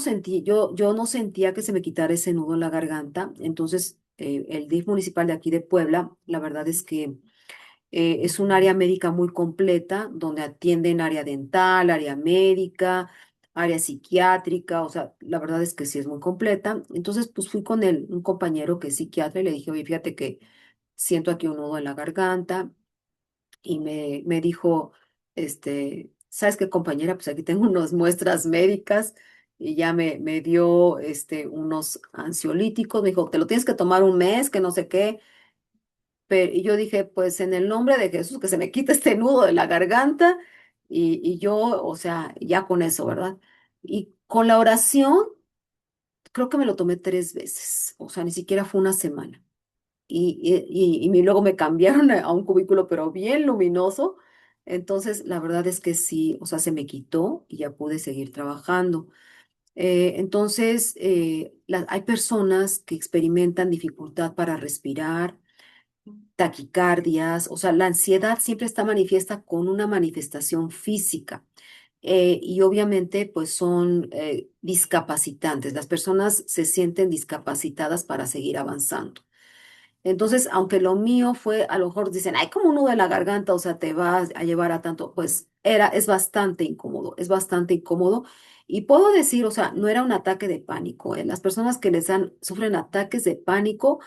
sentía que se me quitara ese nudo en la garganta, entonces el DIF municipal de aquí de Puebla, la verdad es que es un área médica muy completa, donde atienden área dental, área médica, área psiquiátrica, o sea, la verdad es que sí es muy completa. Entonces, pues fui con un compañero que es psiquiatra y le dije, oye, fíjate que siento aquí un nudo en la garganta y me dijo, ¿sabes qué, compañera? Pues aquí tengo unas muestras médicas y ya me dio unos ansiolíticos, me dijo, te lo tienes que tomar un mes, que no sé qué. Y yo dije, pues en el nombre de Jesús, que se me quite este nudo de la garganta y yo, o sea, ya con eso, ¿verdad? Y con la oración, creo que me lo tomé 3 veces, o sea, ni siquiera fue una semana. Luego me cambiaron a un cubículo, pero bien luminoso. Entonces, la verdad es que sí, o sea, se me quitó y ya pude seguir trabajando. Entonces, hay personas que experimentan dificultad para respirar, taquicardias, o sea, la ansiedad siempre está manifiesta con una manifestación física. Y obviamente pues son discapacitantes. Las personas se sienten discapacitadas para seguir avanzando. Entonces, aunque lo mío fue, a lo mejor dicen, ay, como un nudo de la garganta, o sea, te vas a llevar a tanto, pues es bastante incómodo, es bastante incómodo. Y puedo decir, o sea, no era un ataque de pánico, ¿eh? Las personas que sufren ataques de pánico,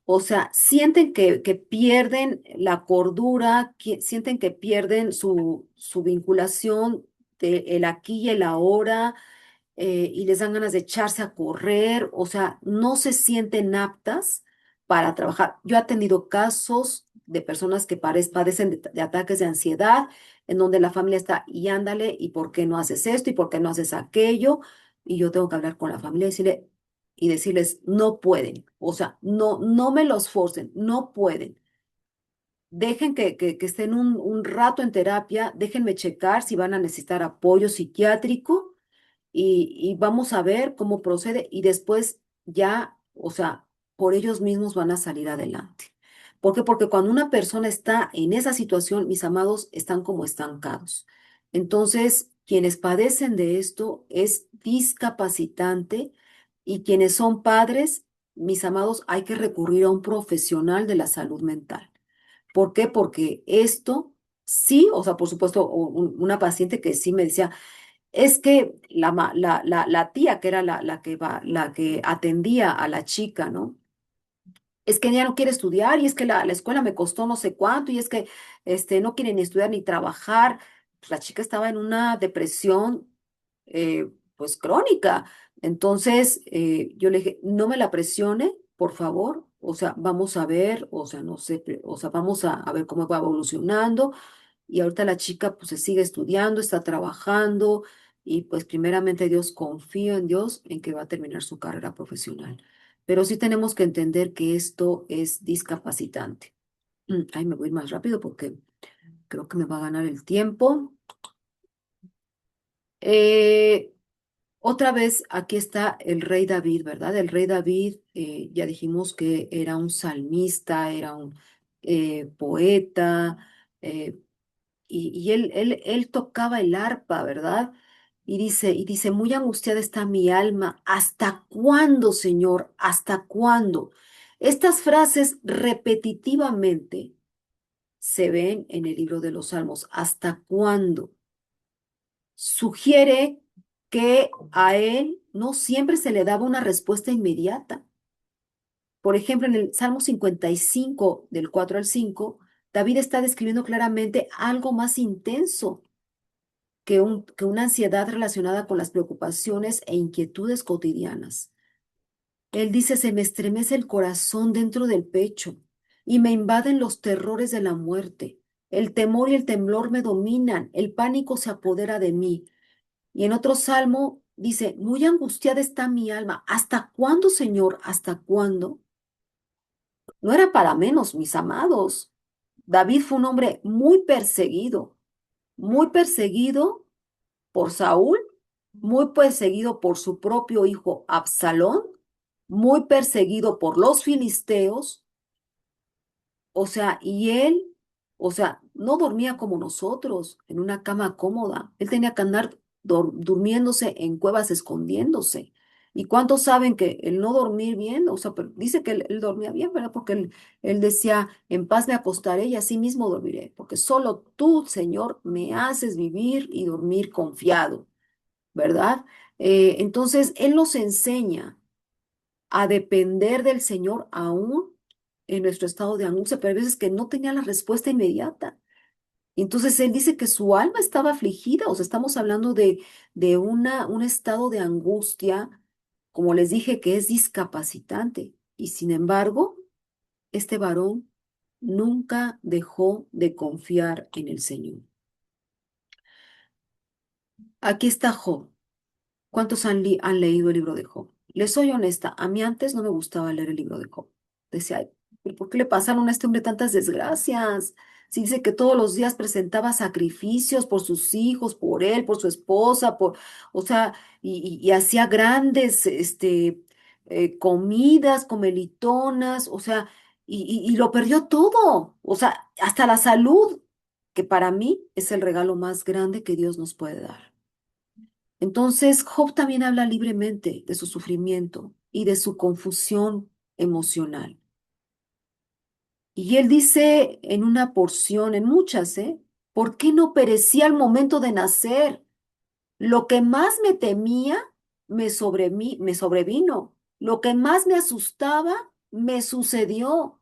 o sea, sienten que pierden la cordura, sienten que pierden su vinculación de el aquí y el ahora, y les dan ganas de echarse a correr, o sea, no se sienten aptas para trabajar. Yo he tenido casos de personas que padecen de ataques de ansiedad, en donde la familia está, y ándale, ¿y por qué no haces esto? ¿Y por qué no haces aquello? Y yo tengo que hablar con la familia y decirles, no pueden, o sea, no me los forcen, no pueden. Dejen que estén un rato en terapia, déjenme checar si van a necesitar apoyo psiquiátrico y vamos a ver cómo procede y después ya, o sea, por ellos mismos van a salir adelante. ¿Por qué? Porque cuando una persona está en esa situación, mis amados, están como estancados. Entonces, quienes padecen de esto es discapacitante y quienes son padres, mis amados, hay que recurrir a un profesional de la salud mental. ¿Por qué? Porque esto sí, o sea, por supuesto, una paciente que sí me decía, es que la tía, que era la que atendía a la chica, ¿no? Es que ella no quiere estudiar y es que la escuela me costó no sé cuánto y es que no quiere ni estudiar ni trabajar. Pues la chica estaba en una depresión pues crónica. Entonces yo le dije, no me la presione, por favor. O sea, vamos a ver, o sea, no sé, o sea, vamos a ver cómo va evolucionando. Y ahorita la chica pues se sigue estudiando, está trabajando y pues primeramente Dios, confío en Dios en que va a terminar su carrera profesional. Pero sí tenemos que entender que esto es discapacitante. Ay, me voy más rápido porque creo que me va a ganar el tiempo. Eh, Otra vez, aquí está el rey David, ¿verdad? El rey David, ya dijimos que era un salmista, era un poeta, eh, y él tocaba el arpa, ¿verdad? Y dice, muy angustiada está mi alma. ¿Hasta cuándo, Señor? ¿Hasta cuándo? Estas frases repetitivamente se ven en el libro de los Salmos. ¿Hasta cuándo? Sugiere que a él no siempre se le daba una respuesta inmediata. Por ejemplo, en el Salmo 55, del 4 al 5, David está describiendo claramente algo más intenso que una ansiedad relacionada con las preocupaciones e inquietudes cotidianas. Él dice, se me estremece el corazón dentro del pecho y me invaden los terrores de la muerte. El temor y el temblor me dominan, el pánico se apodera de mí. Y en otro salmo dice, muy angustiada está mi alma. ¿Hasta cuándo, Señor? ¿Hasta cuándo? No era para menos, mis amados. David fue un hombre muy perseguido por Saúl, muy perseguido por su propio hijo Absalón, muy perseguido por los filisteos, o sea, y él, o sea, no dormía como nosotros, en una cama cómoda. Él tenía que andar durmiéndose en cuevas, escondiéndose. ¿Y cuántos saben que el no dormir bien, o sea, pero dice que él dormía bien, ¿verdad? Porque él decía, en paz me acostaré y así mismo dormiré, porque solo tú, Señor, me haces vivir y dormir confiado, ¿verdad? Entonces, Él nos enseña a depender del Señor aún en nuestro estado de angustia, pero hay veces que no tenía la respuesta inmediata. Entonces Él dice que su alma estaba afligida, o sea, estamos hablando de un estado de angustia, como les dije, que es discapacitante. Y sin embargo, este varón nunca dejó de confiar en el Señor. Aquí está Job. ¿Cuántos han leído el libro de Job? Les soy honesta, a mí antes no me gustaba leer el libro de Job. Decía, "Ay, ¿pero por qué le pasaron a este hombre tantas desgracias? Si dice que todos los días presentaba sacrificios por sus hijos, por él, por su esposa, o sea, y hacía grandes, comidas comelitonas, o sea, y lo perdió todo, o sea, hasta la salud, que para mí es el regalo más grande que Dios nos puede dar. Entonces, Job también habla libremente de su sufrimiento y de su confusión emocional. Y él dice en una porción, en muchas, ¿eh? ¿Por qué no perecí al momento de nacer? Lo que más me temía me sobrevino. Lo que más me asustaba me sucedió.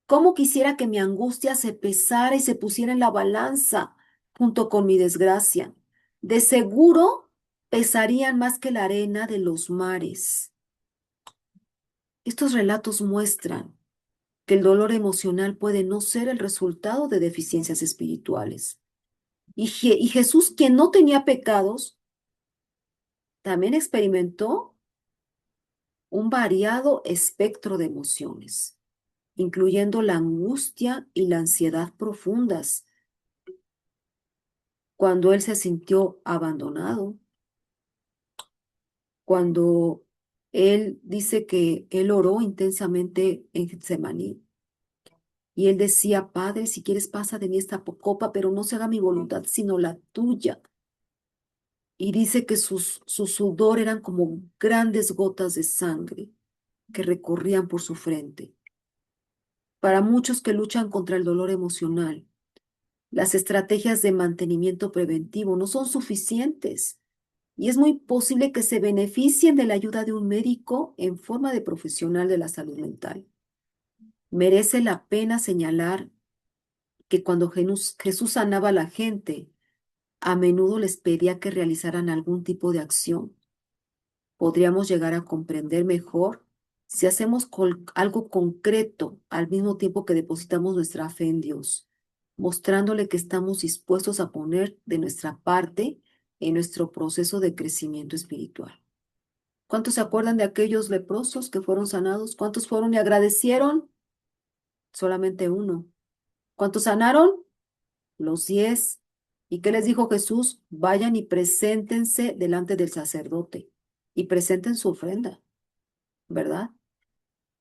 ¿Cómo quisiera que mi angustia se pesara y se pusiera en la balanza junto con mi desgracia? De seguro pesarían más que la arena de los mares. Estos relatos muestran que el dolor emocional puede no ser el resultado de deficiencias espirituales. Y Jesús, quien no tenía pecados, también experimentó un variado espectro de emociones, incluyendo la angustia y la ansiedad profundas cuando él se sintió abandonado, cuando él dice que él oró intensamente en Getsemaní y él decía, Padre, si quieres pasa de mí esta copa, pero no se haga mi voluntad sino la tuya. y dice que su sudor eran como grandes gotas de sangre que recorrían por su frente. Para muchos que luchan contra el dolor emocional, las estrategias de mantenimiento preventivo no son suficientes y es muy posible que se beneficien de la ayuda de un médico en forma de profesional de la salud mental. Merece la pena señalar que cuando Jesús sanaba a la gente, a menudo les pedía que realizaran algún tipo de acción. Podríamos llegar a comprender mejor si hacemos algo concreto al mismo tiempo que depositamos nuestra fe en Dios, mostrándole que estamos dispuestos a poner de nuestra parte en nuestro proceso de crecimiento espiritual. ¿Cuántos se acuerdan de aquellos leprosos que fueron sanados? ¿Cuántos fueron y agradecieron? Solamente uno. ¿Cuántos sanaron? Los 10. ¿Y qué les dijo Jesús? Vayan y preséntense delante del sacerdote y presenten su ofrenda, ¿verdad?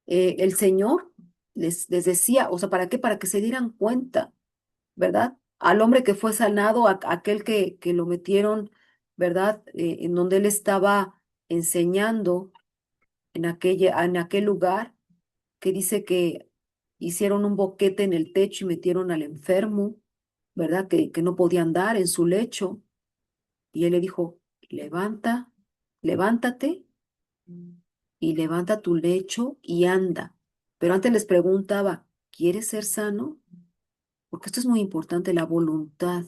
El Señor les decía, o sea, ¿para qué? Para que se dieran cuenta, ¿verdad? Al hombre que fue sanado, aquel que lo metieron, ¿verdad? En donde él estaba enseñando en aquel lugar, que dice que hicieron un boquete en el techo y metieron al enfermo, ¿verdad? Que no podía andar en su lecho. Y él le dijo, levántate y levanta tu lecho y anda. Pero antes les preguntaba, ¿quieres ser sano? Porque esto es muy importante, la voluntad.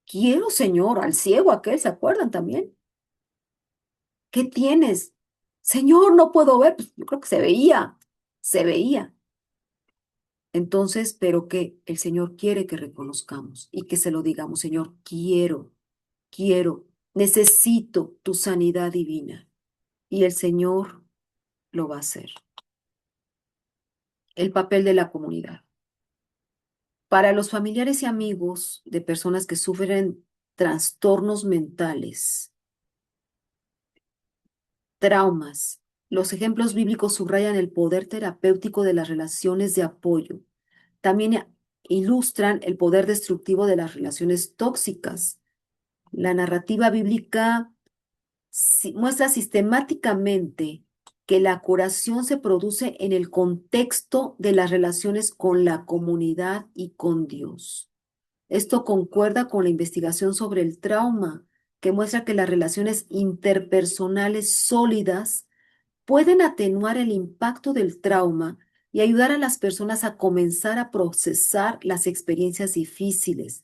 Quiero, Señor, al ciego aquel, ¿se acuerdan también? ¿Qué tienes? Señor, no puedo ver. Pues yo creo que se veía. Entonces, pero que el Señor quiere que reconozcamos y que se lo digamos, Señor, quiero, necesito tu sanidad divina. Y el Señor lo va a hacer. El papel de la comunidad. Para los familiares y amigos de personas que sufren trastornos mentales, traumas, los ejemplos bíblicos subrayan el poder terapéutico de las relaciones de apoyo. También ilustran el poder destructivo de las relaciones tóxicas. La narrativa bíblica muestra sistemáticamente que la curación se produce en el contexto de las relaciones con la comunidad y con Dios. Esto concuerda con la investigación sobre el trauma, que muestra que las relaciones interpersonales sólidas pueden atenuar el impacto del trauma y ayudar a las personas a comenzar a procesar las experiencias difíciles,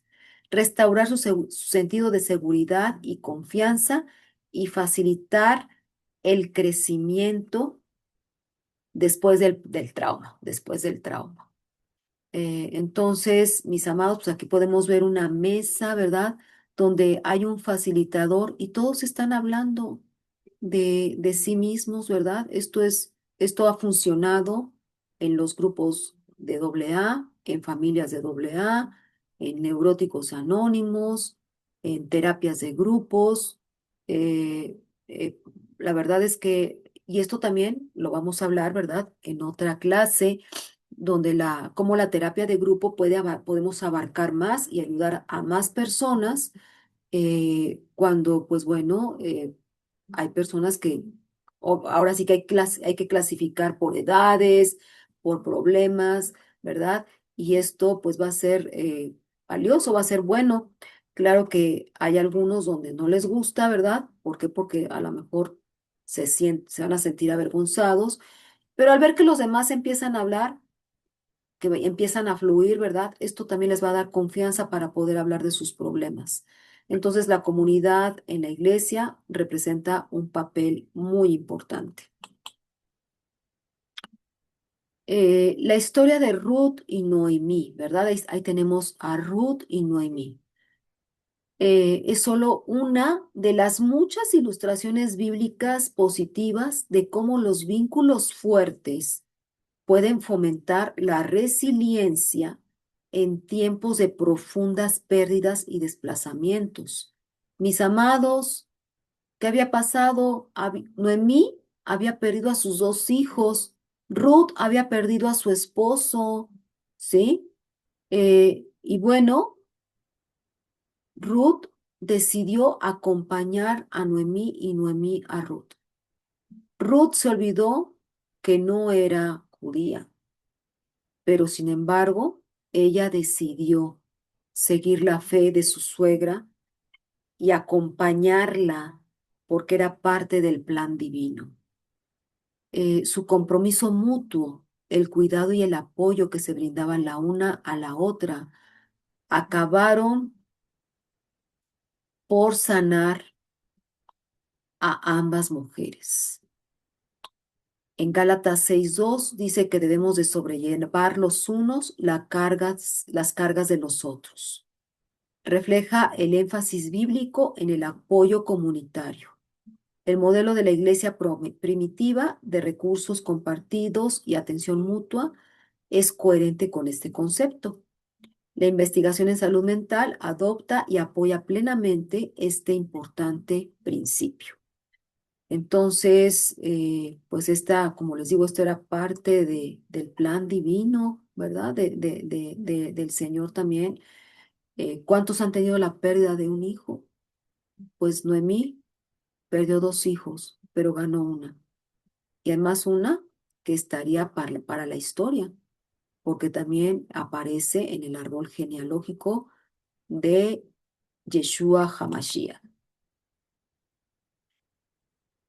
restaurar su sentido de seguridad y confianza y facilitar el crecimiento después del trauma, después del trauma. Entonces, mis amados, pues aquí podemos ver una mesa, ¿verdad? Donde hay un facilitador y todos están hablando de sí mismos, ¿verdad? Esto ha funcionado en los grupos de AA, en familias de AA, en neuróticos anónimos, en terapias de grupos. eh, eh, la verdad es que, y esto también lo vamos a hablar, ¿verdad? En otra clase donde cómo la terapia de grupo podemos abarcar más y ayudar a más personas cuando, pues bueno, hay personas que ahora sí que hay que clasificar por edades, por problemas, ¿verdad? Y esto pues va a ser valioso, va a ser bueno. Claro que hay algunos donde no les gusta, ¿verdad? ¿Por qué? Porque a lo mejor se van a sentir avergonzados, pero al ver que los demás empiezan a hablar, empiezan a fluir, ¿verdad? Esto también les va a dar confianza para poder hablar de sus problemas. Entonces, la comunidad en la iglesia representa un papel muy importante. La historia de Ruth y Noemí, ¿verdad? Ahí tenemos a Ruth y Noemí. Es solo una de las muchas ilustraciones bíblicas positivas de cómo los vínculos fuertes pueden fomentar la resiliencia en tiempos de profundas pérdidas y desplazamientos. Mis amados, ¿qué había pasado? Noemí había perdido a sus dos hijos, Ruth había perdido a su esposo, ¿sí? Y bueno, Ruth decidió acompañar a Noemí y Noemí a Ruth. Ruth se olvidó que no era judía, pero sin embargo, ella decidió seguir la fe de su suegra y acompañarla porque era parte del plan divino. Su compromiso mutuo, el cuidado y el apoyo que se brindaban la una a la otra, acabaron por sanar a ambas mujeres. En Gálatas 6:2 dice que debemos de sobrellevar los unos las cargas de los otros. Refleja el énfasis bíblico en el apoyo comunitario. El modelo de la iglesia primitiva de recursos compartidos y atención mutua es coherente con este concepto. La investigación en salud mental adopta y apoya plenamente este importante principio. Entonces, pues esta, como les digo, esto era parte del plan divino, ¿verdad? Del Señor también. ¿Cuántos han tenido la pérdida de un hijo? Pues Noemí perdió dos hijos, pero ganó una. Y además una que estaría para la historia, porque también aparece en el árbol genealógico de Yeshua HaMashiach.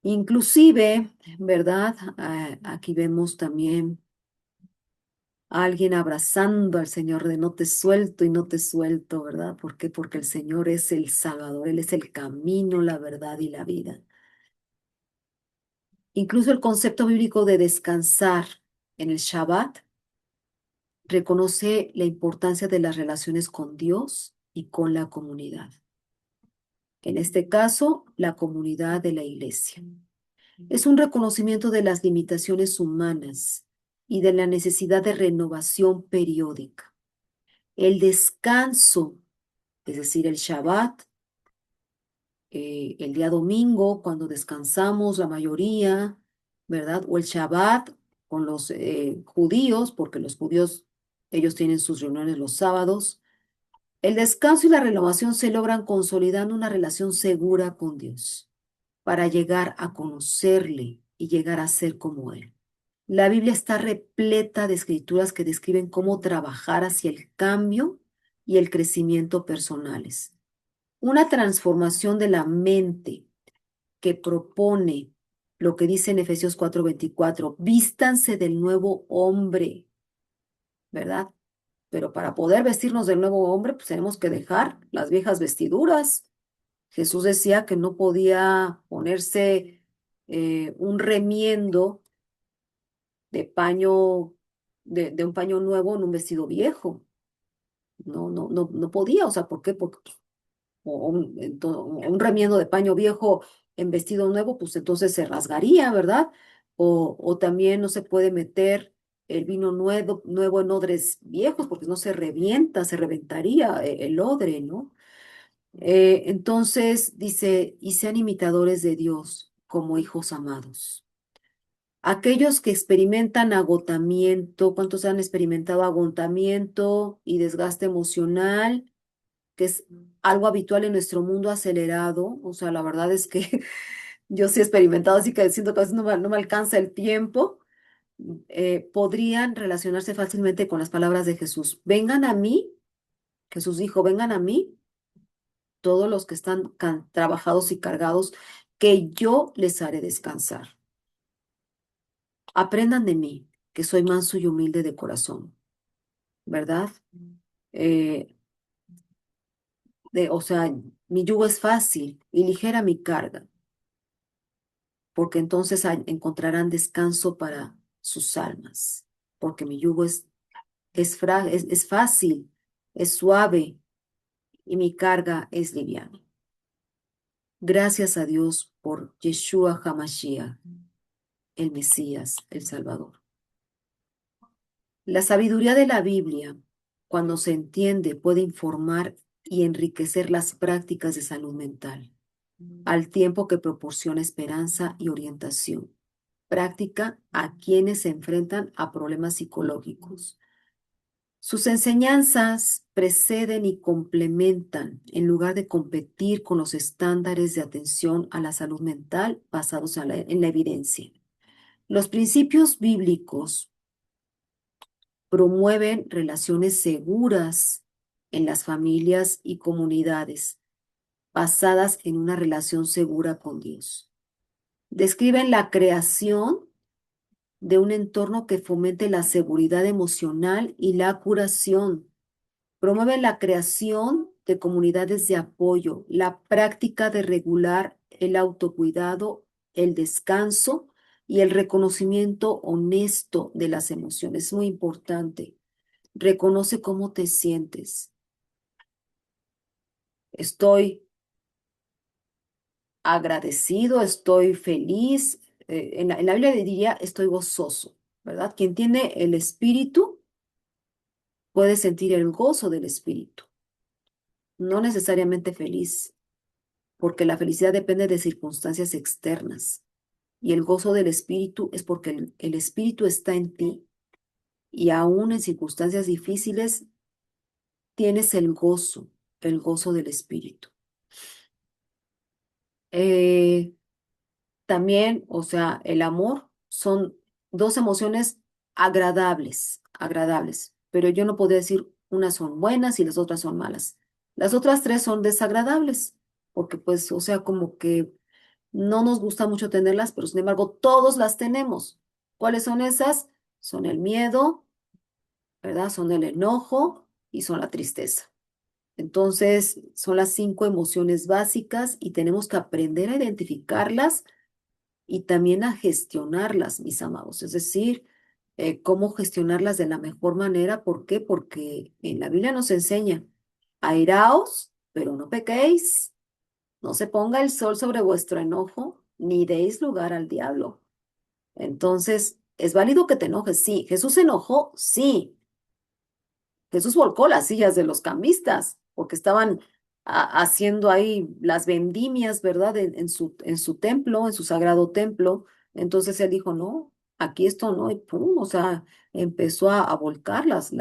Inclusive, ¿verdad? Aquí vemos también a alguien abrazando al Señor de no te suelto y no te suelto, ¿verdad? ¿Por qué? Porque el Señor es el Salvador, Él es el camino, la verdad y la vida. Incluso el concepto bíblico de descansar en el Shabbat reconoce la importancia de las relaciones con Dios y con la comunidad. En este caso, la comunidad de la iglesia. Es un reconocimiento de las limitaciones humanas y de la necesidad de renovación periódica. El descanso, es decir, el Shabbat, el día domingo, cuando descansamos la mayoría, ¿verdad? O el Shabbat con los judíos, porque los judíos, ellos tienen sus reuniones los sábados. El descanso y la renovación se logran consolidando una relación segura con Dios para llegar a conocerle y llegar a ser como Él. La Biblia está repleta de escrituras que describen cómo trabajar hacia el cambio y el crecimiento personales. Una transformación de la mente que propone lo que dice en Efesios 4:24, vístanse del nuevo hombre, ¿verdad? Pero para poder vestirnos del nuevo hombre, pues tenemos que dejar las viejas vestiduras. Jesús decía que no podía ponerse un remiendo de paño, de un paño nuevo en un vestido viejo. No, no, no, no podía. O sea, ¿por qué? Porque pues, un remiendo de paño viejo en vestido nuevo, pues entonces se rasgaría, ¿verdad? O también no se puede meter el vino nuevo en odres viejos, porque no se revienta, se reventaría el odre, ¿no? Entonces dice, y sean imitadores de Dios como hijos amados. Aquellos que experimentan agotamiento, ¿cuántos han experimentado agotamiento y desgaste emocional? Que es algo habitual en nuestro mundo acelerado. O sea, la verdad es que yo sí he experimentado, así que siento que a veces no me alcanza el tiempo. Podrían relacionarse fácilmente con las palabras de Jesús. Vengan a mí, Jesús dijo, vengan a mí todos los que están trabajados y cargados, que yo les haré descansar. Aprendan de mí, que soy manso y humilde de corazón, ¿verdad? Eh, o sea, mi yugo es fácil y ligera mi carga, porque entonces encontrarán descanso para sus almas, porque mi yugo es fácil, es suave y mi carga es liviana. Gracias a Dios por Yeshua HaMashiach, el Mesías, el Salvador. La sabiduría de la Biblia, cuando se entiende, puede informar y enriquecer las prácticas de salud mental, al tiempo que proporciona esperanza y orientación. Práctica a quienes se enfrentan a problemas psicológicos. Sus enseñanzas preceden y complementan en lugar de competir con los estándares de atención a la salud mental basados en la evidencia. Los principios bíblicos promueven relaciones seguras en las familias y comunidades basadas en una relación segura con Dios. Describen la creación de un entorno que fomente la seguridad emocional y la curación. Promueven la creación de comunidades de apoyo, la práctica de regular el autocuidado, el descanso y el reconocimiento honesto de las emociones. Es muy importante. Reconoce cómo te sientes. Estoy agradecido, estoy feliz. En la Biblia diría estoy gozoso, ¿verdad? Quien tiene el espíritu puede sentir el gozo del espíritu, no necesariamente feliz, porque la felicidad depende de circunstancias externas y el gozo del espíritu es porque el espíritu está en ti y aún en circunstancias difíciles tienes el gozo del espíritu. Eh, También, o sea, el amor son dos emociones agradables, pero yo no podría decir unas son buenas y las otras son malas. Las otras tres son desagradables, porque pues, o sea, como que no nos gusta mucho tenerlas, pero sin embargo todos las tenemos. ¿Cuáles son esas? Son el miedo, ¿verdad? Son el enojo y son la tristeza. Entonces, son las cinco emociones básicas y tenemos que aprender a identificarlas y también a gestionarlas, mis amados. Es decir, cómo gestionarlas de la mejor manera. ¿Por qué? Porque en la Biblia nos enseña, airaos, pero no pequéis. No se ponga el sol sobre vuestro enojo, ni deis lugar al diablo. Entonces, es válido que te enojes, sí. Jesús se enojó, sí. Jesús volcó las sillas de los cambistas porque estaban haciendo ahí las vendimias, ¿verdad? En su templo, en su sagrado templo. Entonces él dijo, no, aquí esto no, y pum, o sea, empezó a volcar las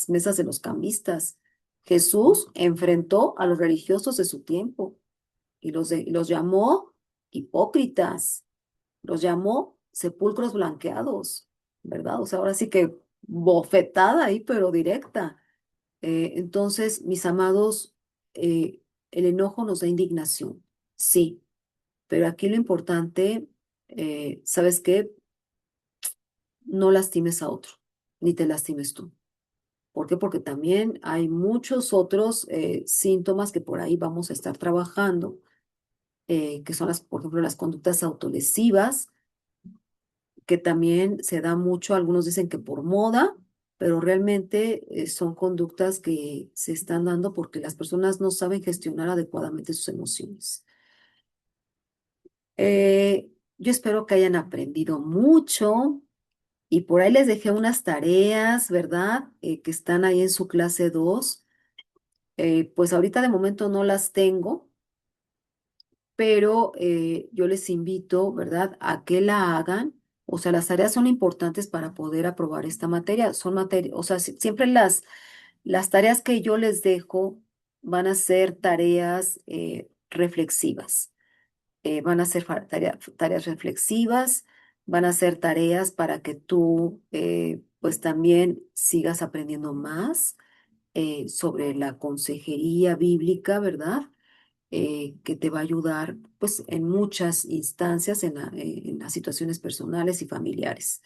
mesas de los cambistas. Jesús enfrentó a los religiosos de su tiempo y los llamó hipócritas, los llamó sepulcros blanqueados, ¿verdad? O sea, ahora sí que bofetada ahí, pero directa. Entonces, mis amados, el enojo nos da indignación, sí, pero aquí lo importante, ¿sabes qué? No lastimes a otro, ni te lastimes tú. ¿Por qué? Porque también hay muchos otros síntomas que por ahí vamos a estar trabajando, que son por ejemplo, las conductas autolesivas, que también se da mucho, algunos dicen que por moda, pero realmente son conductas que se están dando porque las personas no saben gestionar adecuadamente sus emociones. Yo espero que hayan aprendido mucho y por ahí les dejé unas tareas, ¿verdad? Que están ahí en su clase 2. Pues ahorita de momento no las tengo, pero yo les invito, ¿verdad?, a que la hagan. O sea, las tareas son importantes para poder aprobar esta materia. Son materias, o sea, siempre las tareas que yo les dejo van a ser tareas reflexivas. Van a ser tareas reflexivas, van a ser tareas para que tú, pues también sigas aprendiendo más sobre la consejería bíblica, ¿verdad? Que te va a ayudar pues en muchas instancias en las situaciones personales y familiares.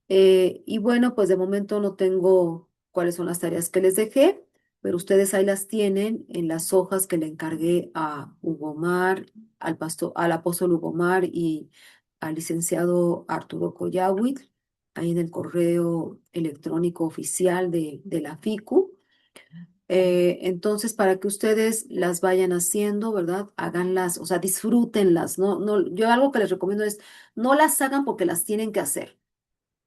Y bueno, pues de momento no tengo cuáles son las tareas que les dejé, pero ustedes ahí las tienen en las hojas que le encargué a Hugo Mar, al apóstol Hugo Mar y al licenciado Arturo Collawitz, ahí en el correo electrónico oficial de la FICU. Entonces, para que ustedes las vayan haciendo, ¿verdad? Háganlas, o sea, disfrútenlas, ¿no? No, yo algo que les recomiendo es, no las hagan porque las tienen que hacer,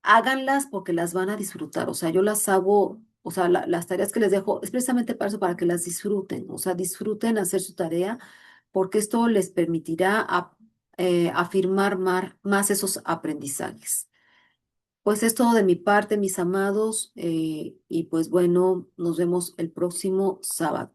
háganlas porque las van a disfrutar, o sea, yo las hago, o sea, las tareas que les dejo es precisamente para eso, para que las disfruten, o sea, disfruten hacer su tarea, porque esto les permitirá afirmar más esos aprendizajes. Pues es todo de mi parte, mis amados, y pues bueno, nos vemos el próximo sábado.